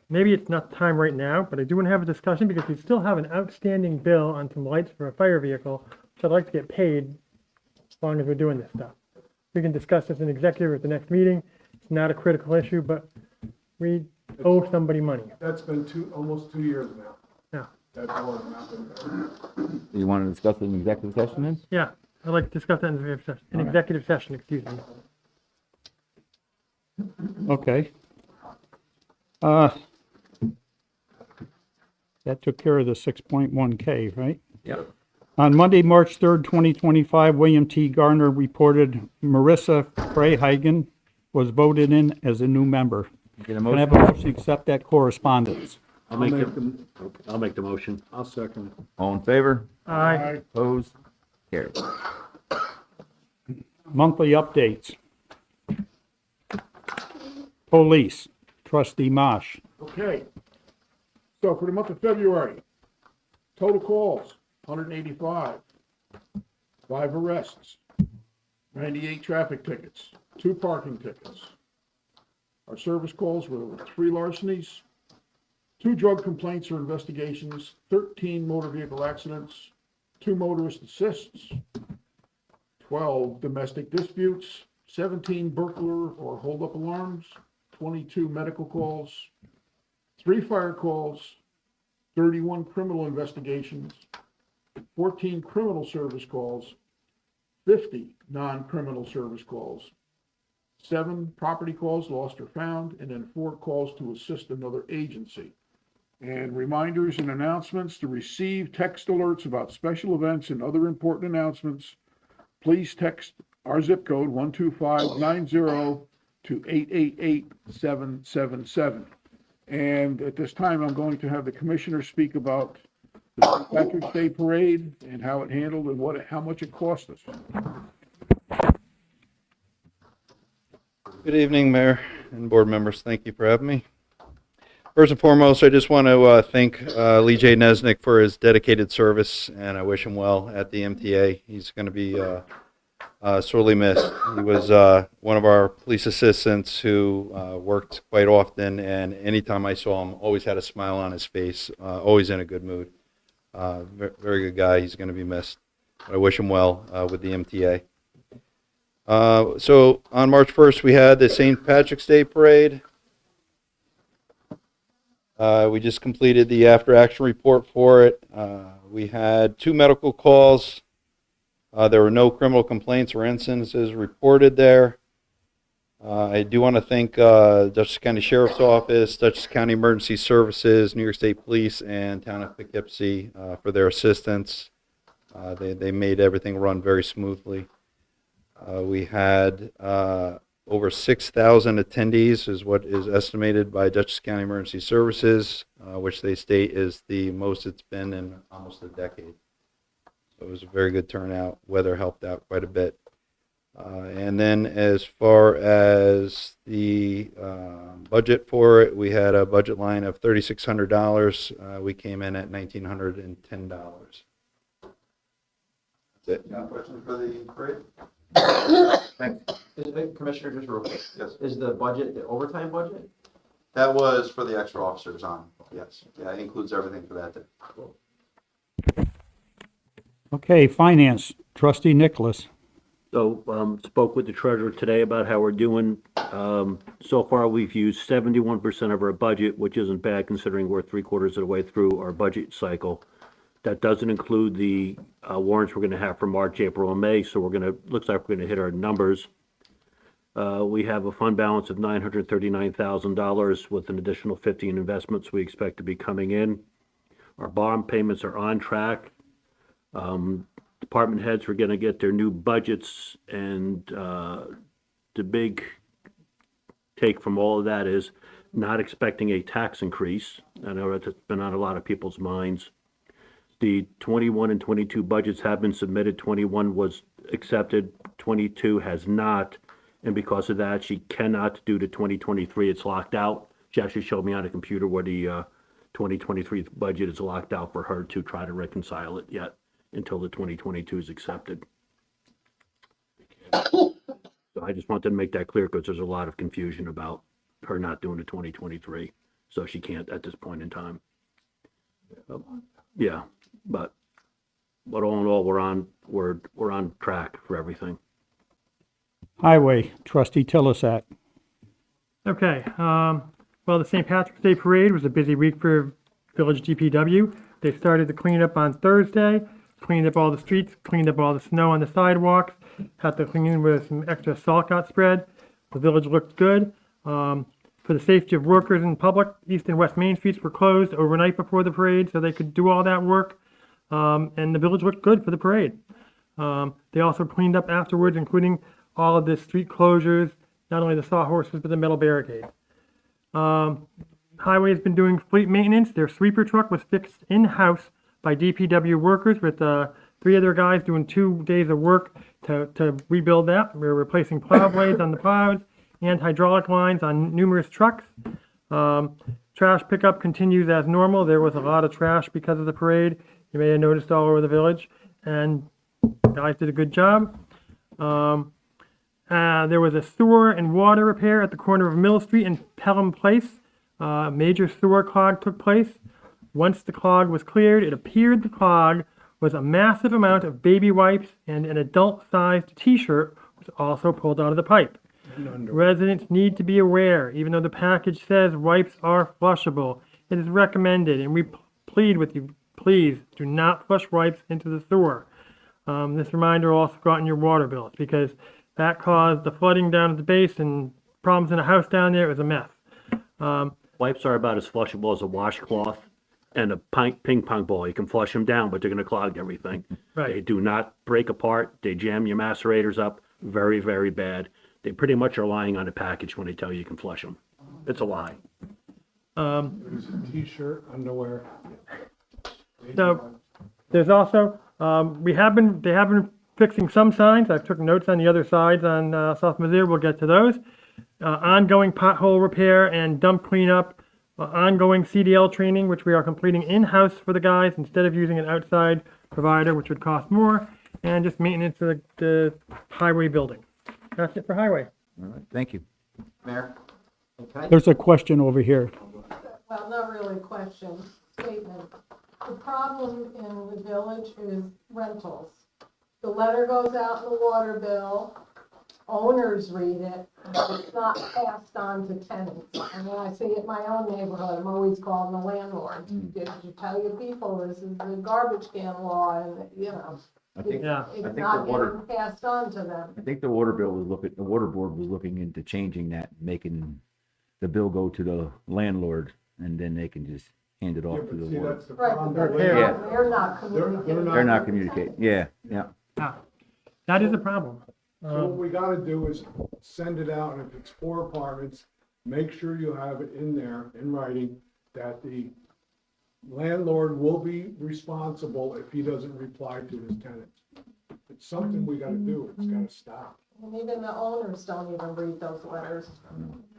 Maybe it's not time right now, but I do want to have a discussion because we still have an outstanding bill on some lights for a fire vehicle, which I'd like to get paid as long as we're doing this stuff. We can discuss this in executive at the next meeting. It's not a critical issue, but we owe somebody money. That's been almost 2 years now. Yeah. That's all that happened. You want to discuss it in executive session then? Yeah, I'd like to discuss that in executive session, executive session, excuse me. okay. That took care of the 6.1K, right? Yep. On Monday, March 3rd, 2025, William T. Garner reported Marissa Freyhagen was voted in as a new member. Get a Can I have a motion? motion to accept that correspondence? I'll make the motion. I'll second it. All in favor? Aye. Opposed? Carried. Monthly updates. Police, trustee Marsh. Okay. So for the month of February, total calls, 185. 5 arrests, 98 traffic tickets, 2 parking tickets. Our service calls were 3 larcenies, 2 drug complaints or investigations, 13 motor vehicle accidents, 2 motorist assists, 12 domestic disputes, 17 burglar or holdup alarms, 22 medical calls, 3 fire calls, 31 criminal investigations, 14 criminal service calls, 50 non-criminal service calls, 7 property calls lost or found, and then 4 calls to assist another agency. And reminders and announcements: to receive text alerts about special events and other important announcements, please text our zip code 12590 to 888-777. And at this time, I'm going to have the commissioner speak about the St. Patrick's Day Parade and how it handled and how much it cost us. Good evening, Mayor and board members. Thank you for having me. First and foremost, I just want to thank Lee J. Nesnick for his dedicated service, and I wish him well at the MTA. He's going to be sorely missed. He was one of our police assistants who worked quite often, and anytime I saw him, always had a smile on his face, always in a good mood. Very good guy. He's going to be missed. But I wish him well with the MTA. So on March 1st, we had the St. Patrick's Day Parade. We just completed the after-action report for it. We had 2 medical calls. There were no criminal complaints or incidences reported there. I do want to thank Dutchess County Sheriff's Office, Dutchess County Emergency Services, New York State Police, and Town of Poughkeepsie for their assistance. They made everything run very smoothly. We had over 6,000 attendees is what is estimated by Dutchess County Emergency Services, which they state is the most it's been in almost a decade. So it was a very good turnout. Weather helped out quite a bit. And then as far as the budget for it, we had a budget line of $3,600. We came in at $1,910. That's it. Any questions for the parade? Commissioner, just real quick. Yes. Is the budget the overtime budget? That was for the extra officers on, yes. Yeah, it includes everything for that day. Okay, finance, trustee Nicholas. So, spoke with the treasurer today about how we're doing. So far, we've used 71% of our budget, which isn't bad considering we're 3/4 of the way through our budget cycle. That doesn't include the warrants we're gonna have for March, April, and May, so looks like we're gonna hit our numbers. We have a fund balance of $939,000 with an additional 50 in investments we expect to be coming in. Our bond payments are on track. Department heads are going to get their new budgets, and the big take from all of that is not expecting a tax increase. I know that's been on a lot of people's minds. The 21 and 22 budgets have been submitted. 21 was accepted, 22 has not, and because of that, she cannot do the 2023. It's locked out. She actually showed me on a computer where the 2023 budget is locked out for her to try to reconcile it yet until the 2022 is accepted. So I just wanted to make that clear because there's a lot of confusion about her not doing the 2023. So she can't at this point in time. Yeah, but all in all, we're on track for everything. Highway, trustee Tilisak. Okay, well, the St. Patrick's Day Parade was a busy week for Village DPW. They started the cleanup on Thursday, cleaned up all the streets, cleaned up all the snow on the sidewalks, had to clean with some extra salt got spread. The village looked good. For the safety of workers and public, East and West Main Streets were closed overnight before the parade so they could do all that work. And the village looked good for the parade. They also cleaned up afterwards, including all of the street closures, not only the sawhorses, but the metal barricades. Highway has been doing fleet maintenance. Their sweeper truck was fixed in-house by DPW workers with 3 other guys doing 2 days of work to rebuild that. We're replacing plow blades on the plows and hydraulic lines on numerous trucks. Trash pickup continues as normal. There was a lot of trash because of the parade. You may have noticed all over the village, and guys did a good job. There was a sewer and water repair at the corner of Mill Street and Pelham Place. Major sewer clog took place. Once the clog was cleared, it appeared the clog was a massive amount of baby wipes, and an adult-sized t-shirt was also pulled out of the pipe. Residents need to be aware, even though the package says wipes are flushable, it is recommended, and we plead with you, please do not flush wipes into the sewer. This reminder will also go out in your water bills, because that caused the flooding down at the base and problems in a house down there. It was a mess. Wipes are about as flushable as a washcloth and a ping pong ball. You can flush them down, but they're going to clog everything. Right. They do not break apart. They jam your macerators up very, very bad. They pretty much are lying on the package when they tell you can flush them. It's a lie. There's a t-shirt, underwear. So there's also, they have been fixing some signs. I've took notes on the other sides on South Missouri. We'll get to those. Ongoing pothole repair and dump cleanup. Ongoing CDL training, which we are completing in-house for the guys instead of using an outside provider, which would cost more. And just maintenance of the highway building. That's it for highway. All right, thank you. Mayor? There's a question over here. Well, not really a question, statement. The problem in the village is rentals. The letter goes out in the water bill, owners read it, but it's not passed on to tenants. And when I see it in my own neighborhood, I'm always calling the landlord. Did you tell your people this is the garbage can law, and, you know, I think, Yeah. I it's think the not water, getting passed on to them. I think the water bill was the water board was looking into changing that, making the bill go to the landlord, and then they can just hand it Yeah, off but to the see, water. that's the Right, problem. but Yeah. they're not communicating. They're not communicating, yeah. That is a problem. So what we gotta do is send it out, and if it's 4 apartments, make sure you have it in there, in writing, that the landlord will be responsible if he doesn't reply to his tenants. It's something we gotta do, it's gotta stop. And even the owners don't even read those letters.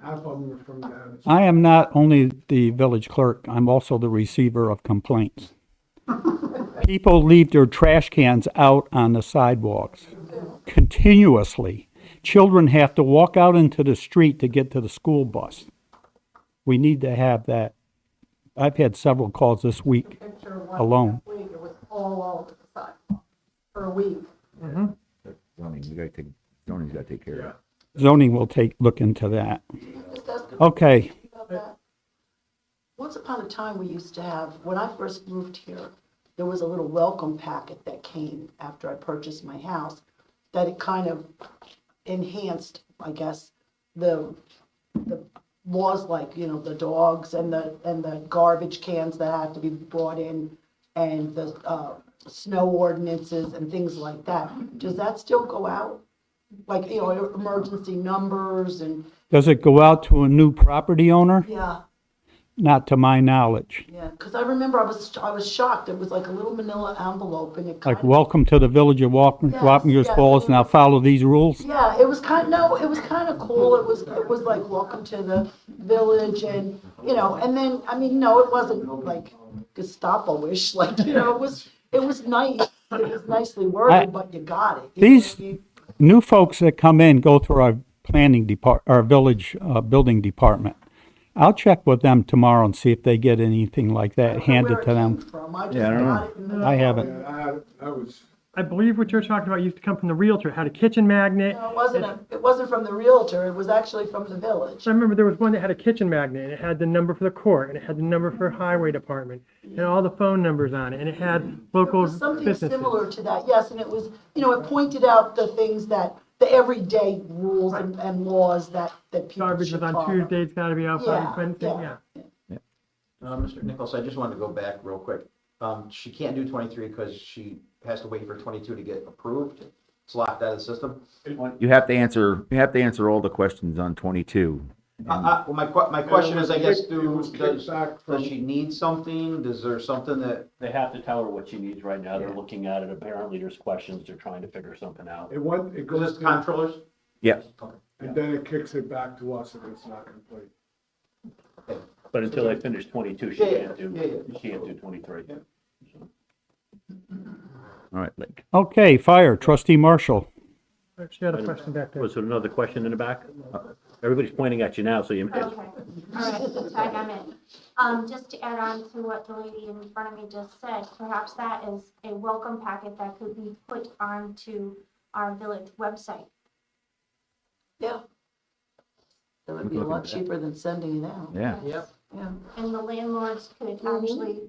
Half of them are from down. I am not only the village clerk, I'm also the receiver of complaints. People leave their trash cans out on the sidewalks continuously. Children have to walk out into the street to get to the school bus. We need to have that. I've had several calls this week Picture of one alone. last week, it was all over the sidewalk for a week. Zoning's gotta take care of it. Zoning will look into that. Okay, About that. Once upon a time, we used to have, when I first moved here, there was a little welcome packet that came after I purchased my house, that it kind of enhanced, I guess, the laws, like, you know, the dogs and the garbage cans that have to be brought in, and the snow ordinances and things like that. Does that still go out? Like, you know, emergency numbers and, does it go out to a new property owner? yeah. Not to my knowledge. Yeah, because I remember I was shocked. It was like a little manila envelope, and it kind Like, welcome to the village of Wappingers yes. Falls, now follow these rules? Yeah, it was kind of cool. It was like welcome to the village, and you know, and then I mean, no, it wasn't like Gestapo-ish. Like, you know, it was nice. It was nicely worded, but you got it. These new folks that come in go through our our village building department. I'll check with them tomorrow and see if they get anything like that handed to them. Yeah, I don't know. I haven't. That was, I believe what you're talking about used to come from the Realtor. It had a kitchen magnet. No, it wasn't from the realtor. It was actually from the village. I remember there was one that had a kitchen magnet, and it had the number for the court, and it had the number for highway department, and all the phone numbers on it, and it had local Something businesses. similar to that, yes, and it was, you know, it pointed out the things that the everyday rules and laws that people Garbage should is on follow. Tuesday, it's gotta be out by Yeah, Wednesday, yeah. yeah. Mr. Nichols, I just wanted to go back real quick. She can't do 23 because she has to wait for 22 to get approved. It's locked out of the system. You have to answer all the questions on 22. Well, my question is, I guess, was kicked back does she need something? Is there something that? They have to tell her what she needs right now. They're looking at it. Apparently, there's questions. They're trying to figure something out. It goes Is this controllers? Yeah. and then it kicks it back to us if it's not complete. But until they finish 22, she can't do 23. All right, Lake. Okay, fire, trustee Marshall. She had a question back there. Was there another question in the back? Everybody's pointing at you now, so you. Okay, all right, so I'm in. Just to add on to what the lady in front of me just said, perhaps that is a welcome packet that could be put onto our village website. Yeah. That would be a lot cheaper than sending it out. Yeah. Yep. Yeah. And the landlords could actually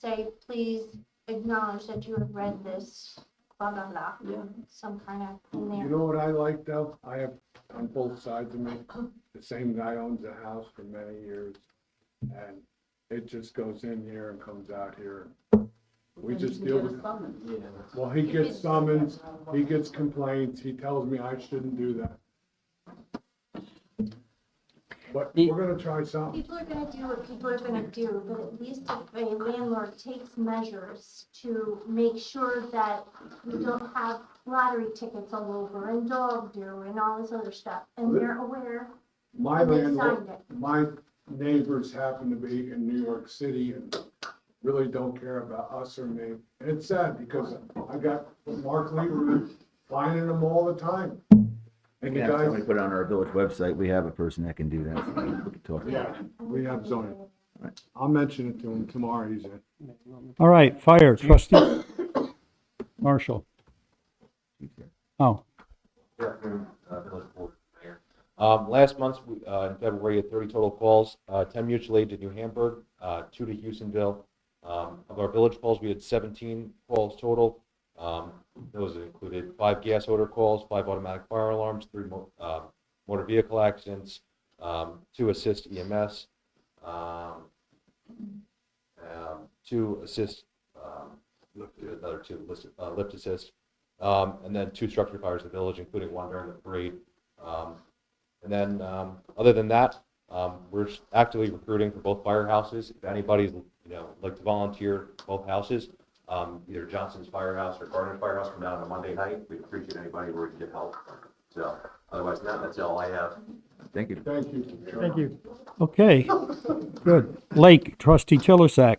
say, please acknowledge that you have read this, blah, blah, blah. Yeah. Some kind of in You there. know what I like though? I have on both sides of me, the same guy owns a house for many years. And it just goes in here and comes out here. We just deal with, well, he gets summons, he gets complaints, he tells me I shouldn't do that. But we're gonna try something. People are gonna do what people are gonna do, but at least if a landlord takes measures to make sure that you don't have lottery tickets all over and dog do and all this other stuff, and they're aware, My and they landlord, signed it. my neighbors happen to be in New York City and really don't care about us or me. And it's sad because I got Mark Lieberman finding them all the time. And the Yeah, guys, somebody put it on our village website. We have a person that can do that. So we can talk yeah, about it. we have zoning. I'll mention it to him tomorrow, he's in. All right, fire, trustee Marshall. Oh, Good afternoon, Village Board Mayor. Last month, in February, we had 30 total calls, 10 mutual aid to New Hamburg, 2 to Houstonville. Of our village calls, we had 17 calls total. Those included 5 gas odor calls, 5 automatic fire alarms, 3 motor vehicle accidents, 2 assist EMS, 2 assist, another 2 lift assist, and then 2 structure fires in the village, including 1 during the parade. And then, other than that, we're actively recruiting for both firehouses. If anybody's, like to volunteer for both houses, either Johnson's Firehouse or Gardner's Firehouse, come down on a Monday night. We'd appreciate anybody where we can get help. So, otherwise, that's all I have. Thank you. Thank you. Thank you. okay, good. Lake, trustee Tillersack.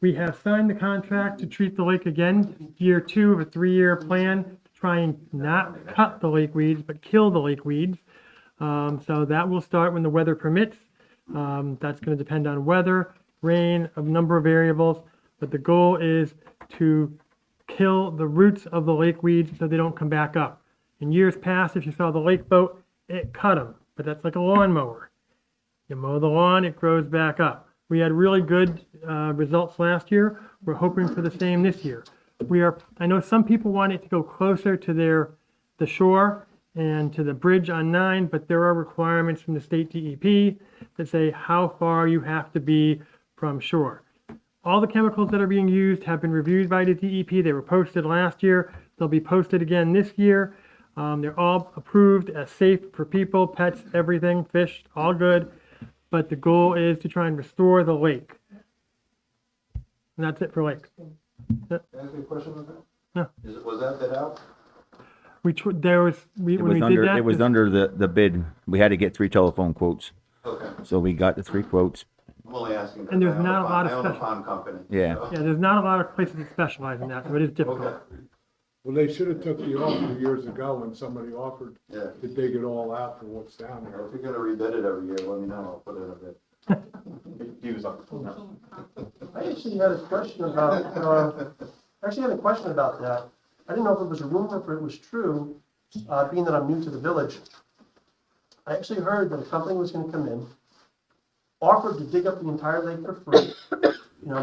We have signed the contract to treat the lake again, year 2 of a 3-year plan, to try and not cut the lake weeds, but kill the lake weeds. So that will start when the weather permits. That's gonna depend on weather, rain, a number of variables, but the goal is to kill the roots of the lake weeds so they don't come back up. In years past, if you saw the lake boat, it cut them, but that's like a lawnmower. You mow the lawn, it grows back up. We had really good results last year. We're hoping for the same this year. I know some people want it to go closer to the shore and to the bridge on 9, but there are requirements from the state DEP that say how far you have to be from shore. All the chemicals that are being used have been reviewed by the DEP. They were posted last year. They'll be posted again this year. They're all approved as safe for people, pets, everything, fish, all good. But the goal is to try and restore the lake. And that's it for lakes. Can I ask you a question on that? Yeah. Was that bid out? It was under the bid. We had to get 3 telephone quotes. Okay. So we got the 3 quotes. I'm only asking. And there's because not a lot of I own a special- pond company. Yeah. so- Yeah, there's not a lot of places that specialize in that, so it is difficult. Well, they should have took the offer years ago when somebody offered Yeah. to dig it all out for what's down If there. you're gonna rebid it every year, let me know, I'll put in a bid. I actually had a question about, that. I didn't know if it was a rumor, if it was true, being that I'm new to the village. I actually heard that a company was gonna come in, offered to dig up the entire lake for free,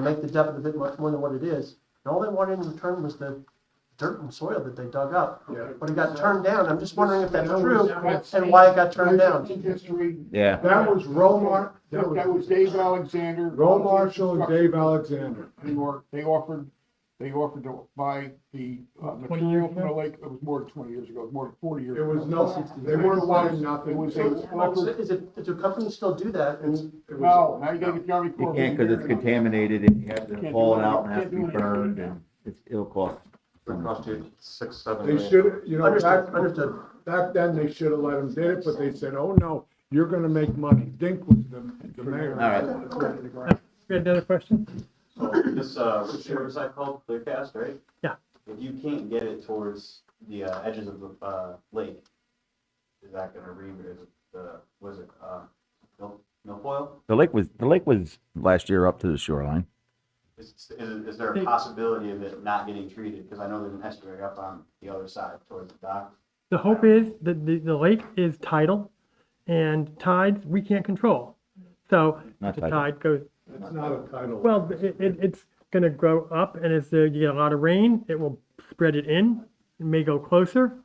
make the depth of it much more than what it is, and all they wanted in return was to dirt and soil that they dug up. Yeah. But it got turned down. I'm just wondering if that's That true was- and why it got turned down. History. Yeah. That was Romar, That was Dave Alexander. Ro Marshall and Dave Alexander. They offered to buy the material from the lake. It was more than 20 years ago. It was more than 40 years It ago. was no, they weren't buying nothing. It was They offered. Do companies still do that? No, now you gotta get the Army You Corps. of can't because it's Engineers. contaminated and you have to Can't haul do it out and it. has to be Can't do it. burned and it'll cost. It cost you 6-7 They million. should, you know, Understood. back then, they should have let them did it, but they said, oh, no, you're gonna make money. Dink was the mayor. All right. We had another question? So this, Riverside called Clearcast, right? Yeah. If you can't get it towards the edges of the lake, is that gonna reroute the, was it, milfoil? The lake was last year up to the shoreline. Is there a possibility of it not getting treated? Because I know there's an estuary up on the other side towards the dock. The hope is that the lake is tidal, and tides we can't control. So Not if the tidal. tide goes, It's not a title. well, it's gonna grow up, and as you get a lot of rain, it will spread it in, it may go closer.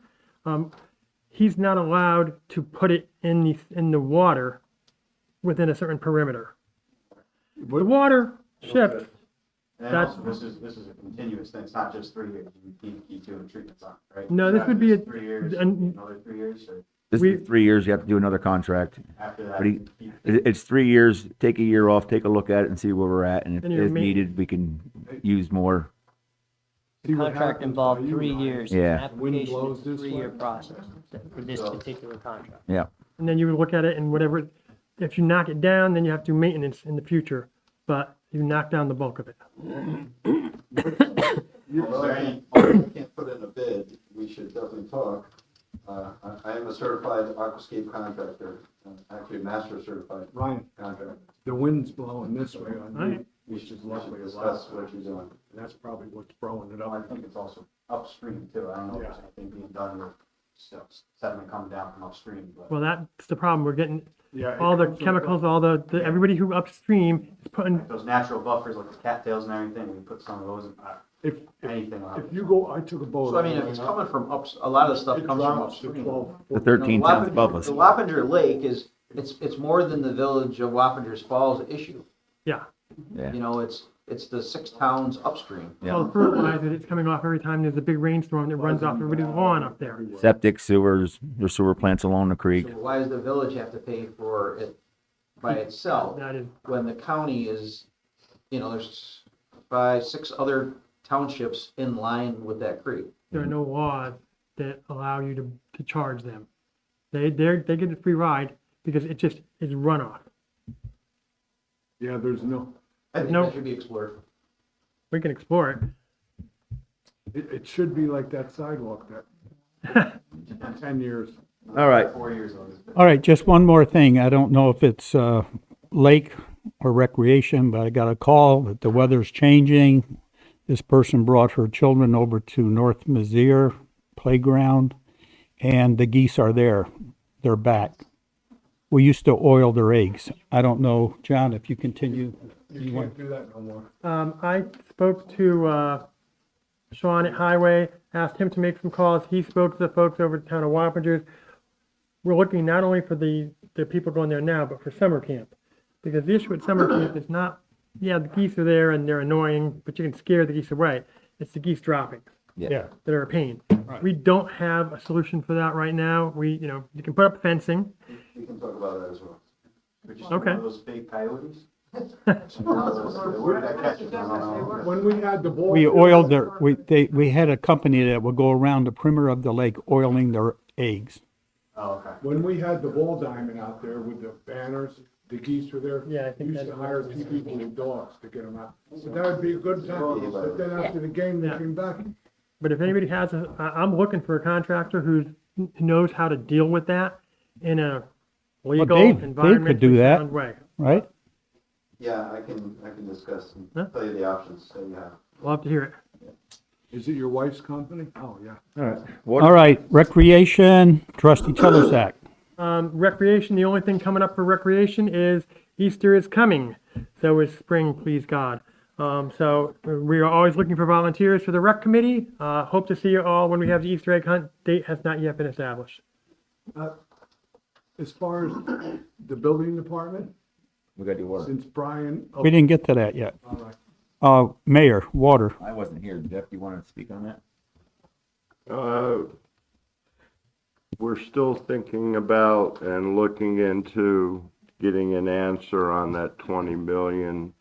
He's not allowed to put it in the water within a certain perimeter. The water shifts. And then That's- also, this is a continuous thing. It's not just 3 years. You keep doing treatments on, it, right? No, this would be a- 3 years, and- another 3 years, or This is 3 years, you have to do another contract. after But that? it's 3 years, take a year off, take a look at it and see where we're at, and if And you're it's ma- needed, we can use more. The contract involved 3 years. Yeah. Application blows is a this way. 3-year process for this particular contract. Yeah. And then you would look at it and whatever, if you knock it down, then you have to do maintenance in the future. But you knock down the bulk of it. Well, if you can't put in a bid, we should definitely talk. I am a certified aquascape contractor, actually a master certified Ryan, contractor. the wind's blowing this way on Right. you. We Which should is luckily a discuss lot. what you're doing. That's probably what's throwing it I up. think it's also upstream too. I don't know if there's anything being done with sediment coming down from upstream, but. Well, that's the problem. We're getting Yeah, it all the comes from chemicals, all the everybody who upstream is putting, Those natural buffers like the cattails and everything, we put some of those in, If, anything on it. if you go, I took a boat. So I mean, if it's coming from a lot of the stuff It comes from drops to upstream. 12. The 13 The towns above us. The Wappinger Lake it's more than the village of Wappingers Falls issue. yeah. Yeah. You know, it's the 6 towns upstream. All the fertilizer that's coming off every time there's a big rainstorm that runs off everybody's lawn up there. Septic, sewers, there's sewer plants along the creek. So why does the village have to pay for it by itself That is, when the county is, you know, there's 5, 6 other townships in line with that creek? there are no laws that allow you to charge them. They get a free ride because it just is runoff. Yeah, there's no, I think No. that should be explored. We can explore it. it should be like that sidewalk that, 10 years. All right. 4 years old. All right, just one more thing. I don't know if it's lake or recreation, but I got a call that the weather's changing. This person brought her children over to North Mizzier Playground, and the geese are there. They're back. We used to oil their eggs. I don't know, John, if you continue. You can't do that no more. I spoke to Sean at Highway, asked him to make some calls. He spoke to the folks over at the town of Wappingers. We're looking not only for the people going there now, but for summer camp. Because the issue at summer camp is not, yeah, the geese are there and they're annoying, but you can scare the geese away. It's the geese droppings Yeah. that are a pain. We don't have a solution for that right now. You can put up fencing. We can talk about that as well. Could you Okay. one of those fake coyotes? Where did I catch it? I don't know. When we had the ball. We oiled their, we had a company that would go around the perimeter of the lake oiling their eggs. Oh, okay. When we had the ball diamond out there with the banners, the geese were there. Yeah, I think We used to that's- hire 2 people with dogs to get them out. So that would be a good time. But then after the game, they came back. But if anybody has I'm looking for a contractor who knows how to deal with that in a legal, Dave could do environmentally that. sound way. Right? Yeah, I can discuss and Huh? tell you the options that you have. Love to hear it. Is it your wife's company? Oh, yeah. All right. All right, recreation, trustee Telesack. Recreation, the only thing coming up for recreation is Easter is coming. So is spring, please God. So we are always looking for volunteers for the rec committee. Hope to see you all when we have the Easter egg hunt. Date has not yet been established. As far as the building department, We got the water. since Brian. We didn't get to that yet. All right. Mayor, water. I wasn't here. Jeff, you want to speak on that? We're still thinking about and looking into getting an answer on that 20 million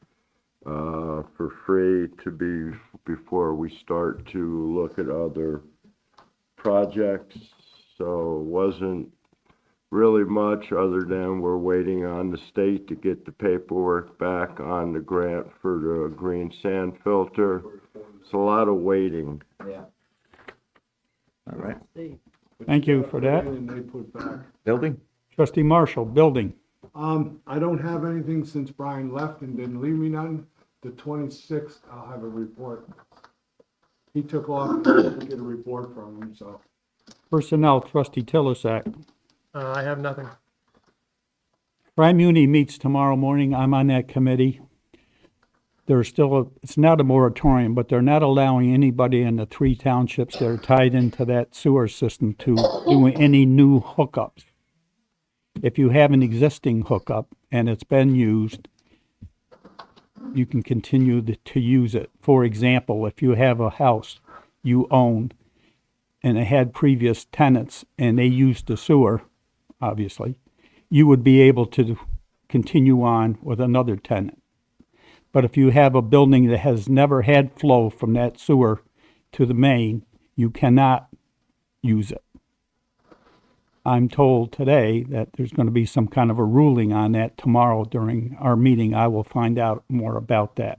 for free to be, before we start to look at other projects. So it wasn't really much other than we're waiting on the state to get the paperwork back on the grant for the green sand filter. It's a lot of waiting. Yeah. All right. Thank you for that. And they put back. Building? Trustee Marshall, building. I don't have anything since Brian left and didn't leave me none. The 26th, I'll have a report. He took off and I didn't get a report from him, so. Personnel, trustee Tilisak. I have nothing. Tri-Muni meets tomorrow morning. I'm on that committee. There's still it's not a moratorium, but they're not allowing anybody in the 3 townships that are tied into that sewer system to do any new hookups. If you have an existing hookup and it's been used, you can continue to use it. For example, if you have a house you own and it had previous tenants and they used the sewer, obviously, you would be able to continue on with another tenant. But if you have a building that has never had flow from that sewer to the main, you cannot use it. I'm told today that there's going to be some kind of a ruling on that tomorrow during our meeting. I will find out more about that.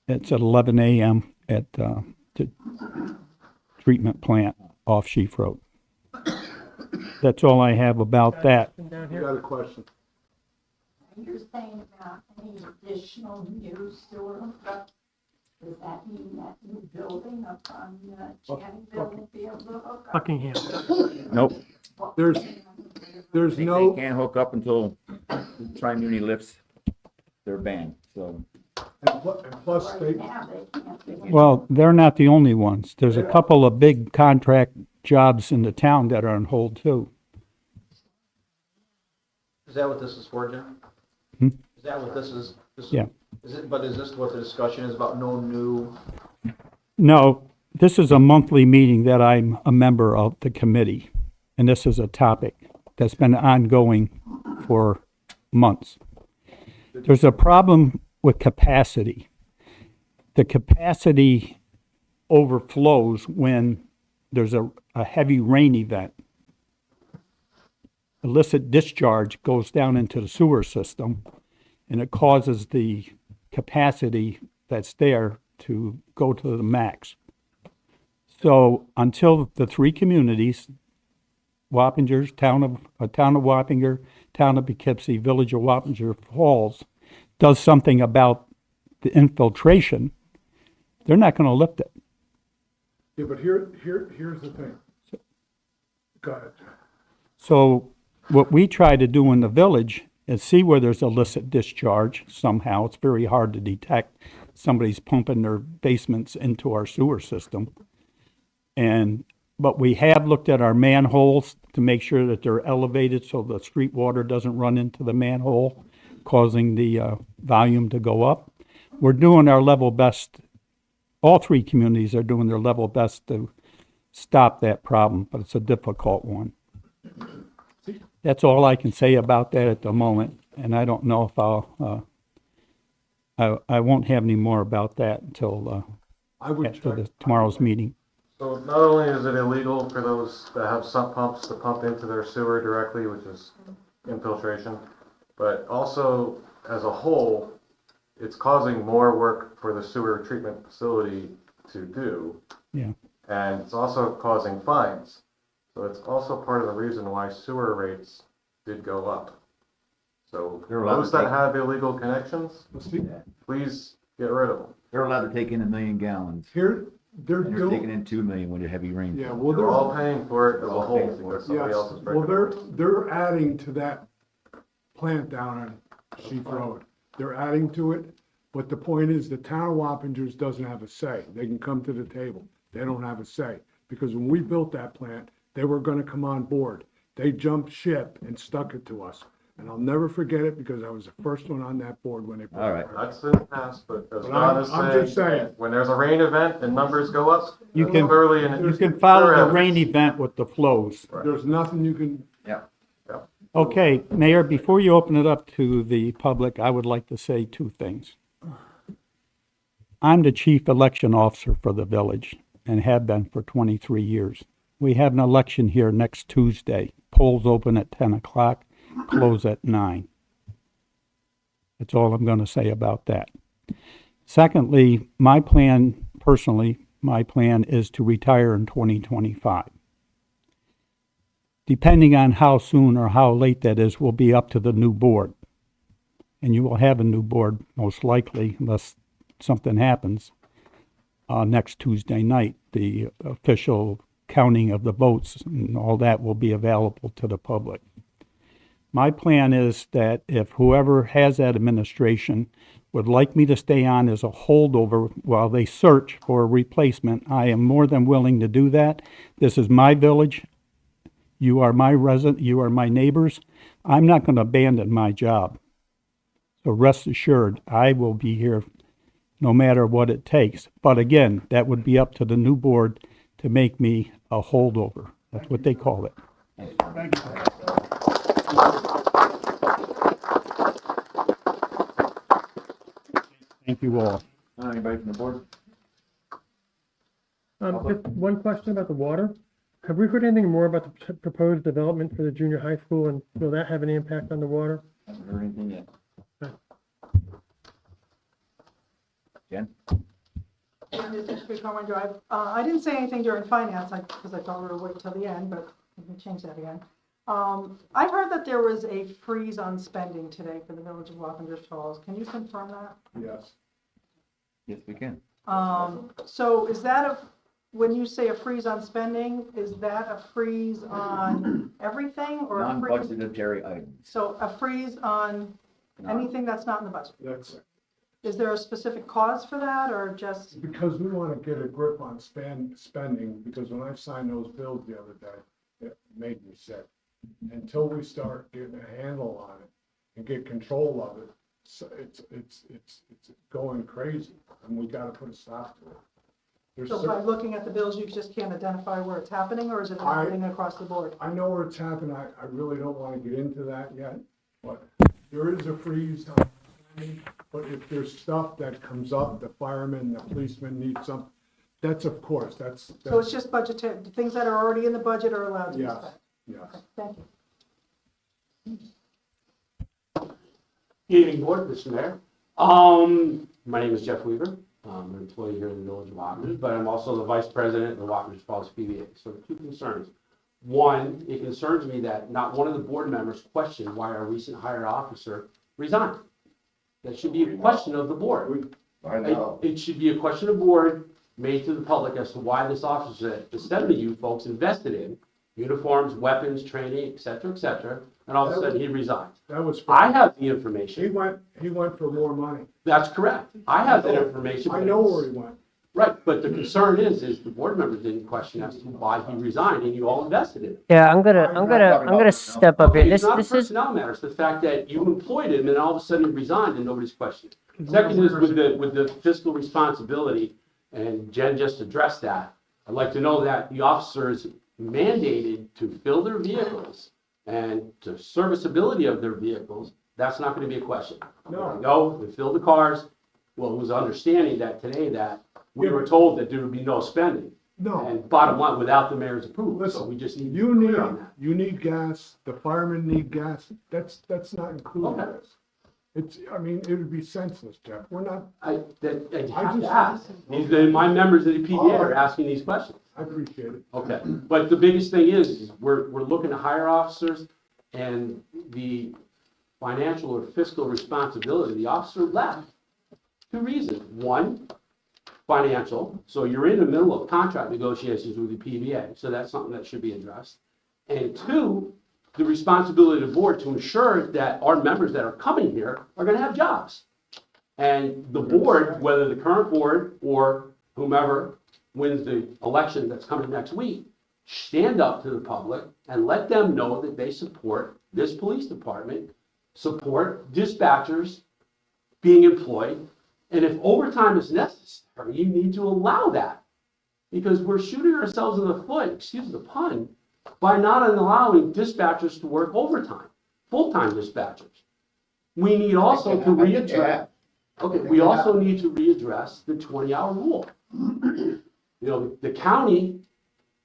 It's at 11 a.m. at the treatment plant off Sheaf Road. That's all I have about that. Down You here. got a question? You're saying about any additional new sewer hookups, does that mean that new building up on Chattanville will be able to hook up? Buckingham. Nope. There's They no, can't hook up until Tri-Muni lifts their ban, so. and plus they, Right now, they can't do it. Well, they're not the only ones. There's a couple of big contract jobs in the town that are on hold too. Is that what this is for, Jim? Hmm? Is that what this is? Yeah. Is it, but is this what the discussion is about, no new? No, this is a monthly meeting that I'm a member of the committee, and this is a topic that's been ongoing for months. There's a problem with capacity. The capacity overflows when there's a heavy rain event. Illicit discharge goes down into the sewer system, and it causes the capacity that's there to go to the max. So until the 3 communities, Wappingers, town of Wappinger, town of Poughkeepsie, village of Wappinger Falls, does something about the infiltration, they're not going to lift it. yeah, but here's the thing. Go ahead. So what we try to do in the village is see where there's illicit discharge somehow. It's very hard to detect. Somebody's pumping their basements into our sewer system. But we have looked at our manholes to make sure that they're elevated so the street water doesn't run into the manhole, causing the volume to go up. We're doing our level best. All 3 communities are doing their level best to stop that problem, but it's a difficult one. That's all I can say about that at the moment, and I don't know if I won't have any more about that until after tomorrow's meeting. So not only is it illegal for those that have sump pumps to pump into their sewer directly, which is infiltration, but also as a whole, it's causing more work for the sewer treatment facility to do. Yeah. And it's also causing fines. So it's also part of the reason why sewer rates did go up. So They're allowed those to that take- have illegal connections, please get rid of them. They're allowed to take in 1 million gallons. Here, they're And they're doing. taking in 2 million with a heavy rain. Yeah, well, We're all paying for it as a whole because somebody Yes, else is breaking well, the rules. they're adding to that plant down on Sheep Road. They're adding to it. But the point is, the town of Wappingers doesn't have a say. They can come to the table. They don't have a say. Because when we built that plant, they were gonna come on board. They jumped ship and stuck it to us. And I'll never forget it because I was the first one on that board when they. All right. That's in the past, but as But Ron I'm is just saying, saying. when there's a rain event and numbers go up, You can, clearly in. you can follow clear the evidence. rain event with the flows. There's nothing you can. Yeah. Okay, Mayor, before you open it up to the public, I would like to say two things. I'm the chief election officer for the village and have been for 23 years. We have an election here next Tuesday. Polls open at 10 o'clock, close at 9. That's all I'm going to say about that. Secondly, my plan, personally, my plan is to retire in 2025. Depending on how soon or how late that is, will be up to the new board. And you will have a new board, most likely, unless something happens, next Tuesday night. The official counting of the votes and all that will be available to the public. My plan is that if whoever has that administration would like me to stay on as a holdover while they search for a replacement, I am more than willing to do that. This is my village. You are my resident, you are my neighbors. I'm not going to abandon my job. So rest assured, I will be here no matter what it takes. But again, that would be up to the new board to make me a holdover. That's what they call it. Thank you. Thank you all. Anybody from the board? Just one question about the water. Have we heard anything more about the proposed development for the junior high school, and will that have any impact on the water? Haven't heard anything yet. Jen? This is Street Common Drive. I didn't say anything during finance, because I thought we were waiting till the end, but we can change that again. I've heard that there was a freeze on spending today for the Village of Wappingers Falls. Can you confirm that? Yes. Yes, we can. So is that when you say a freeze on spending, is that a freeze on everything or a freeze? Non-budgetary items. So a freeze on anything that's not in the budget? That's it. Is there a specific cause for that or just? Because we want to get a grip on spending, because when I signed those bills the other day, it made me sick. Until we start getting a handle on it and get control of it, so it's going crazy, and we got to put a stop to it. There's So by looking at the bills, you just can't identify where it's happening, or is it happening across the board? I know where it's happening. I really don't want to get into that yet, but there is a freeze on spending. But if there's stuff that comes up, the firemen, the policemen need some, that's of course, that's. So it's just budgetary, things that are already in the budget are allowed to be Yes, spent? yes. Thank you. Good evening, Board, Mr. Mayor. My name is Jeff Weaver. I'm an employee here in the Village of Wappingers, but I'm also the Vice President of the Wappingers Falls PBA. So two concerns. One, it concerns me that not one of the board members questioned why our recent hired officer resigned. That should be a question of the board. It should be a question of board made to the public as to why this officer that the 70 of you folks invested in uniforms, weapons, training, et cetera, and all of a sudden he resigned. That was. I have the information. He went for more money. That's correct. I have that information. I know where he went. Right, but the concern is the board members didn't question as to why he resigned, and you all invested in it. Yeah, I'm gonna step up here. It's not This is, personnel matters, the fact that you employed him and all of a sudden he resigned and nobody's questioned. Second is with the fiscal responsibility, and Jen just addressed that. I'd like to know that the officers mandated to fill their vehicles and the serviceability of their vehicles, that's not gonna be a question. No. Go, we fill the cars. Well, it was understanding that today that we were told that there would be no spending. No. And bottom line, without the mayor's approval, so we just need to be clear on that. You need gas, the firemen need gas, that's not included in Okay. this. It's, I mean, it would be senseless, Jeff, we're not. I have to ask. My members of the PDA are asking these questions. I appreciate it. Okay, but the biggest thing is we're looking to hire officers, and the financial or fiscal responsibility, the officer left. Two reasons. One, financial, so you're in the middle of contract negotiations with the PBA, so that's something that should be addressed. And two, the responsibility of the board to ensure that our members that are coming here are gonna have jobs. And the board, whether the current board or whomever wins the election that's coming next week, stand up to the public and let them know that they support this police department, support dispatchers being employed, and if overtime is necessary, you need to allow that. Because we're shooting ourselves in the foot, excuse the pun, by not allowing dispatchers to work overtime, full-time dispatchers. We need also to readdress, okay, we also need to readdress the 20-hour rule. You know, the county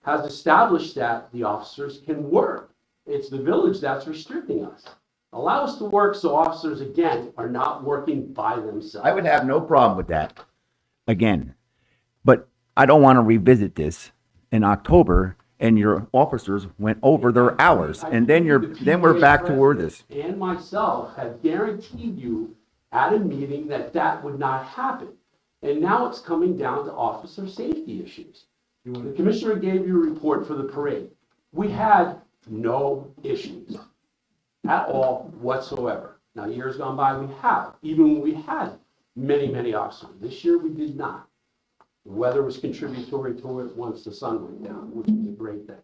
has established that the officers can work. It's the village that's restricting us. Allow us to work so officers, again, are not working by themselves. I would have no problem with that, again. But I don't want to revisit this in October and your officers went over their hours and then we're back to where this. And myself have guaranteed you at a meeting that that would not happen. And now it's coming down to officer safety issues. The commissioner gave you a report for the parade. We had no issues at all whatsoever. Now, years gone by, we have, even when we had many, many officers. This year, we did not. The weather was contributory to it once the sun went down, which was a great thing.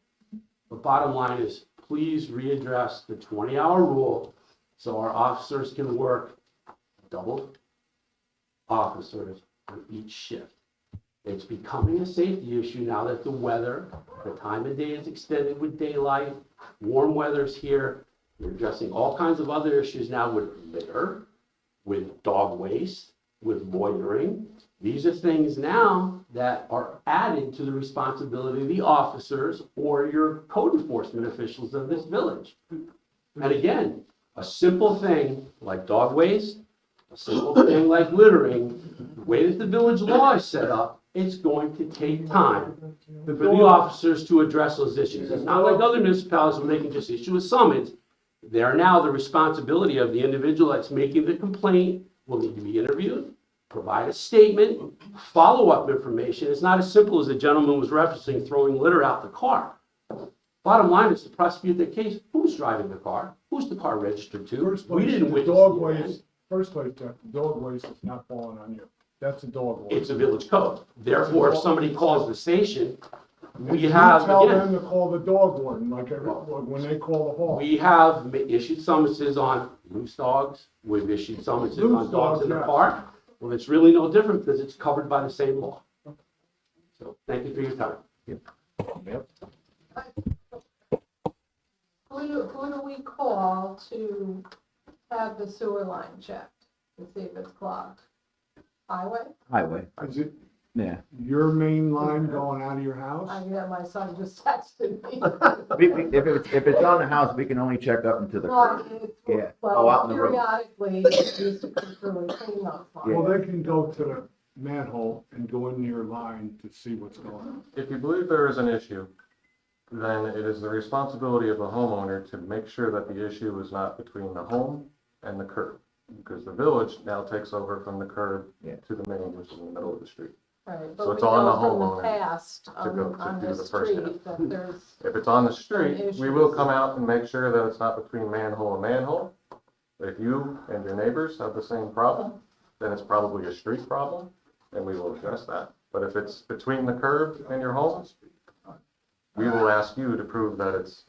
The bottom line is, please readdress the 20-hour rule so our officers can work double officers on each shift. It's becoming a safety issue now that the weather, the time of day is extended with daylight, warm weather's here. We're addressing all kinds of other issues now with litter, with dog waste, with loitering. These are things now that are added to the responsibility of the officers or your code enforcement officials of this village. And again, a simple thing like dog waste, a simple thing like littering, the way that the village law is set up, it's going to take time for the officers to address those issues. It's not like other municipalities where they can just issue a summons. They are now the responsibility of the individual that's making the complaint will need to be interviewed, provide a statement, follow-up information. It's not as simple as the gentleman was referencing throwing litter out the car. Bottom line is to prosecute the case. Who's driving the car? Who's the car registered to? We didn't witness Dog the event. waste, first place, Jeff, dog waste is not falling on you. That's a dog waste. It's a village code. Therefore, if somebody calls the station, we You have, tell again, them to call the dog warden, like when they call the hall. we have issued summonses on loose dogs. We've issued summonses Loose on dogs in the dogs, yes. park. Well, it's really no different because it's covered by the same law. So thank you for your time. Who do we call to have the sewer line checked to see if it's clogged? Highway? Is it Yeah. your main line going out of your house? My son just texted me. If it's on the house, we can only check up into the curb. Yeah. Oh, out Well, in the road. periodically, it used to come through and clean those Well, lines. they can go to the manhole and go in your line to see what's going on. If you believe there is an issue, then it is the responsibility of the homeowner to make sure that the issue is not between the home and the curb. Because the village now takes over from the curb to the main, which is in the middle of the street. Right, So but it's we on the know from homeowner the past to on do this the first street step. that there's If it's on the street, Some we will issues. come out and make sure that it's not between manhole and manhole. If you and your neighbors have the same problem, then it's probably a street problem, and we will address that. But if it's between the curb and your home, we will ask you to prove that it's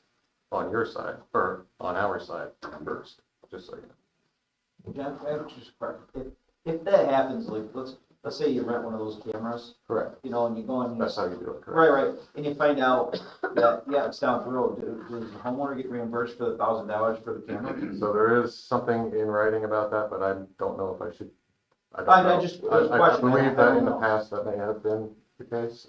on your side, or on our side first, just so you know. John, I have just a question. If that happens, like, let's say you rent one of those cameras. Correct. You know, and you go and. That's how you do it, correct? Right, and you find out that, yeah, it's down the road. Does the homeowner get reimbursed for the $1,000 for the camera? So there is something in writing about that, but I don't know if I should. I don't I know. just- I believe that in the know. past that may have been the case.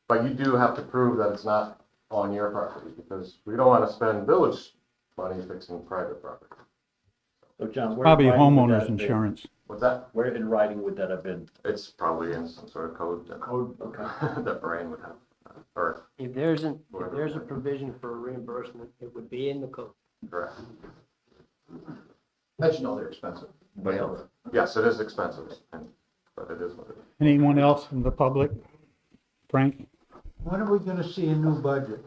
But you do have to prove that it's not on your property, because we don't want to spend village money fixing private property. So John, where Probably in writing would homeowners that have been? insurance. What's that? Where in writing would that have been? It's probably in some sort of code that Brian would have, or If there's a provision for reimbursement, it would be in the code. correct. I just know they're expensive. But Yes, it is expensive, but it is what it is. Anyone else from the public? Frank? When are we gonna see a new budget?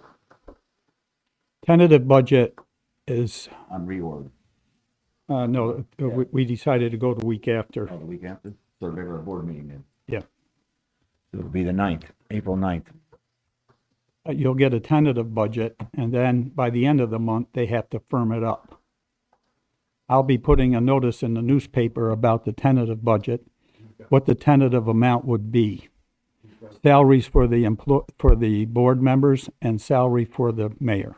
Tentative budget is on reorg. No, we decided to go the week after. Oh, the week after? So the regular board meeting then? Yeah. It'll be the 9th, April 9th. You'll get a tentative budget, and then by the end of the month, they have to firm it up. I'll be putting a notice in the newspaper about the tentative budget, what the tentative amount would be. Salaries for the board members and salary for the mayor.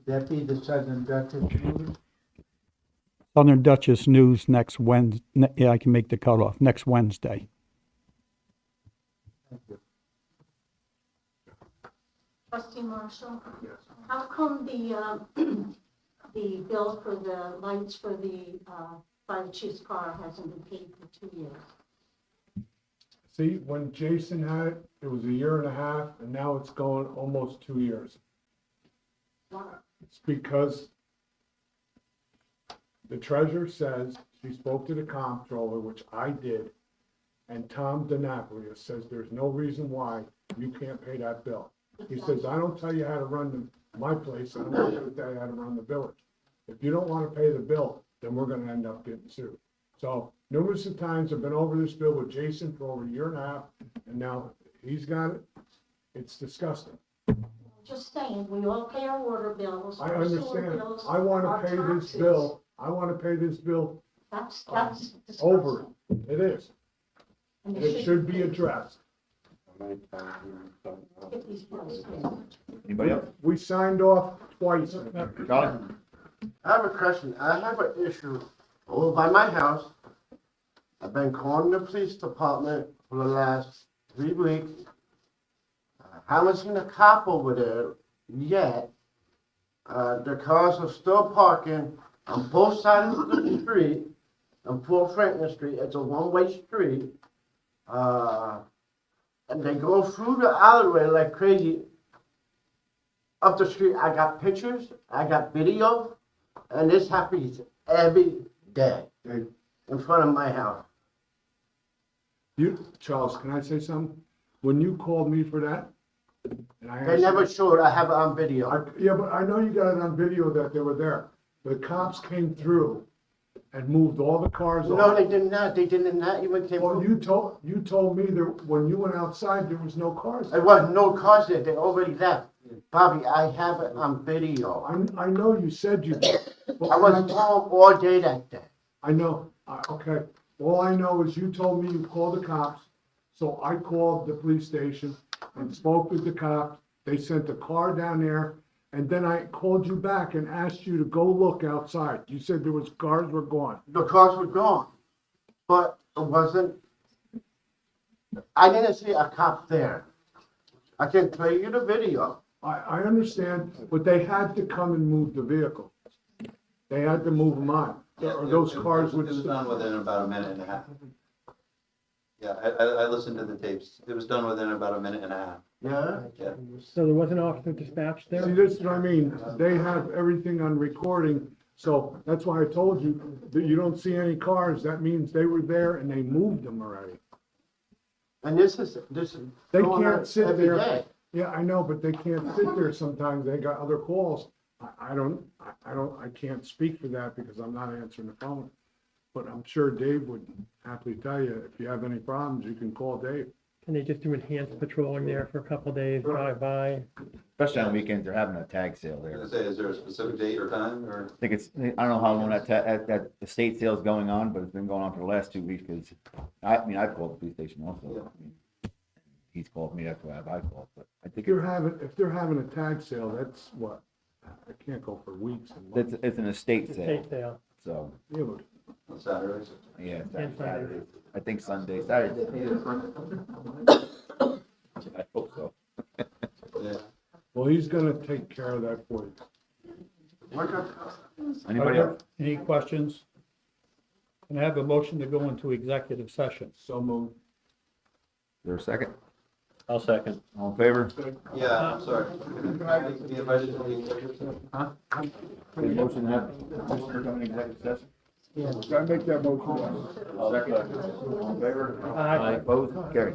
That be the Southern Dutchess News? Southern Dutchess News next Wednesday, yeah, I can make the cutoff, next Wednesday. Trustee Marshall? How come the bill for the lights for the fire chief's car hasn't been paid for 2 years? See, when Jason had it, it was 1.5 years, and now it's going almost 2 years. Why? It's because the treasurer says she spoke to the comptroller, which I did, and Tom DiNapoli says there's no reason why you can't pay that bill. He says, I don't tell you how to run my place, I'm not going to tell you how to run the village. If you don't want to pay the bill, then we're going to end up getting sued. So numerous of times I've been over this bill with Jason for over 1.5 years, and now he's got it. It's disgusting. Just saying, we all pay our water bills. I our sewer understand. bills, I want our to pay this taxes. bill. I want to pay this bill That's over. It is. And And it should be addressed. Get these bills paid. Anybody else? We signed off twice. Charlie? I have a question. I have an issue over by my house. I've been calling the police department for the last 3 weeks. Haven't seen a cop over there yet. The cars are still parking on both sides of the street, on Fort Franklin Street. It's a one-way street. And they go through the alleyway like crazy. Up the street, I got pictures, I got video, and this happens every day in front of my house. Charles, can I say something? When you called me for that, and I They never showed, I have it on video. Yeah, but I know you got it on video that they were there. The cops came through and moved all the cars off. No, they did not, they did not even came. Well, you told me that when you went outside, there was no cars. There was no cars there, they already left. Bobby, I have it on video. I know you said you did. I was home all day that day. I know, okay. All I know is you told me you called the cops, so I called the police station and spoke with the cops. They sent a car down there, and then I called you back and asked you to go look outside. You said there was cars were gone. The cars were gone, but it wasn't, I didn't see a cop there. I can play you the video. I understand, but they had to come and move the vehicle. They had to move them on, or those cars would. It was done within about 1.5 minutes. Yeah, I listened to the tapes. It was done within about 1.5 minutes. Yeah? So there was an officer dispatched there? See, this is what I mean, they have everything on recording, so that's why I told you that you don't see any cars, that means they were there and they moved them already. And this is They going on can't sit every there. day. Yeah, I know, but they can't sit there sometimes, they got other calls. I can't speak for that because I'm not answering the phone. But I'm sure Dave would happily tell you, if you have any problems, you can call Dave. Can they just do enhanced patrolling there for a couple of days, drive by? Especially on weekends, they're having a tag sale I there. was gonna say, is there a specific date or time, or? I think I don't know how long that estate sale's going on, but it's been going on for the last 2 weeks, because, I've called the police station also. I mean, he's called me, that's why I called, but I think If they're having a tag sale, that's what, I can't go for weeks and months. it's an estate sale, Estate sale. so, Yeah, but On Saturdays? yeah, And Saturday. I think Sunday, Saturday. I hope so. Yeah. Well, he's gonna take care of that for you. Anybody else? Any questions? Can I have a motion to go into executive session? So moved. Is there a second? I'll second. All in favor? Yeah, I'm sorry. Can I be invited to the executive session? Huh? Any motion to have, commissioner come in executive session? Can I make that motion? Second. All in favor? Aye. Opposed? Carry.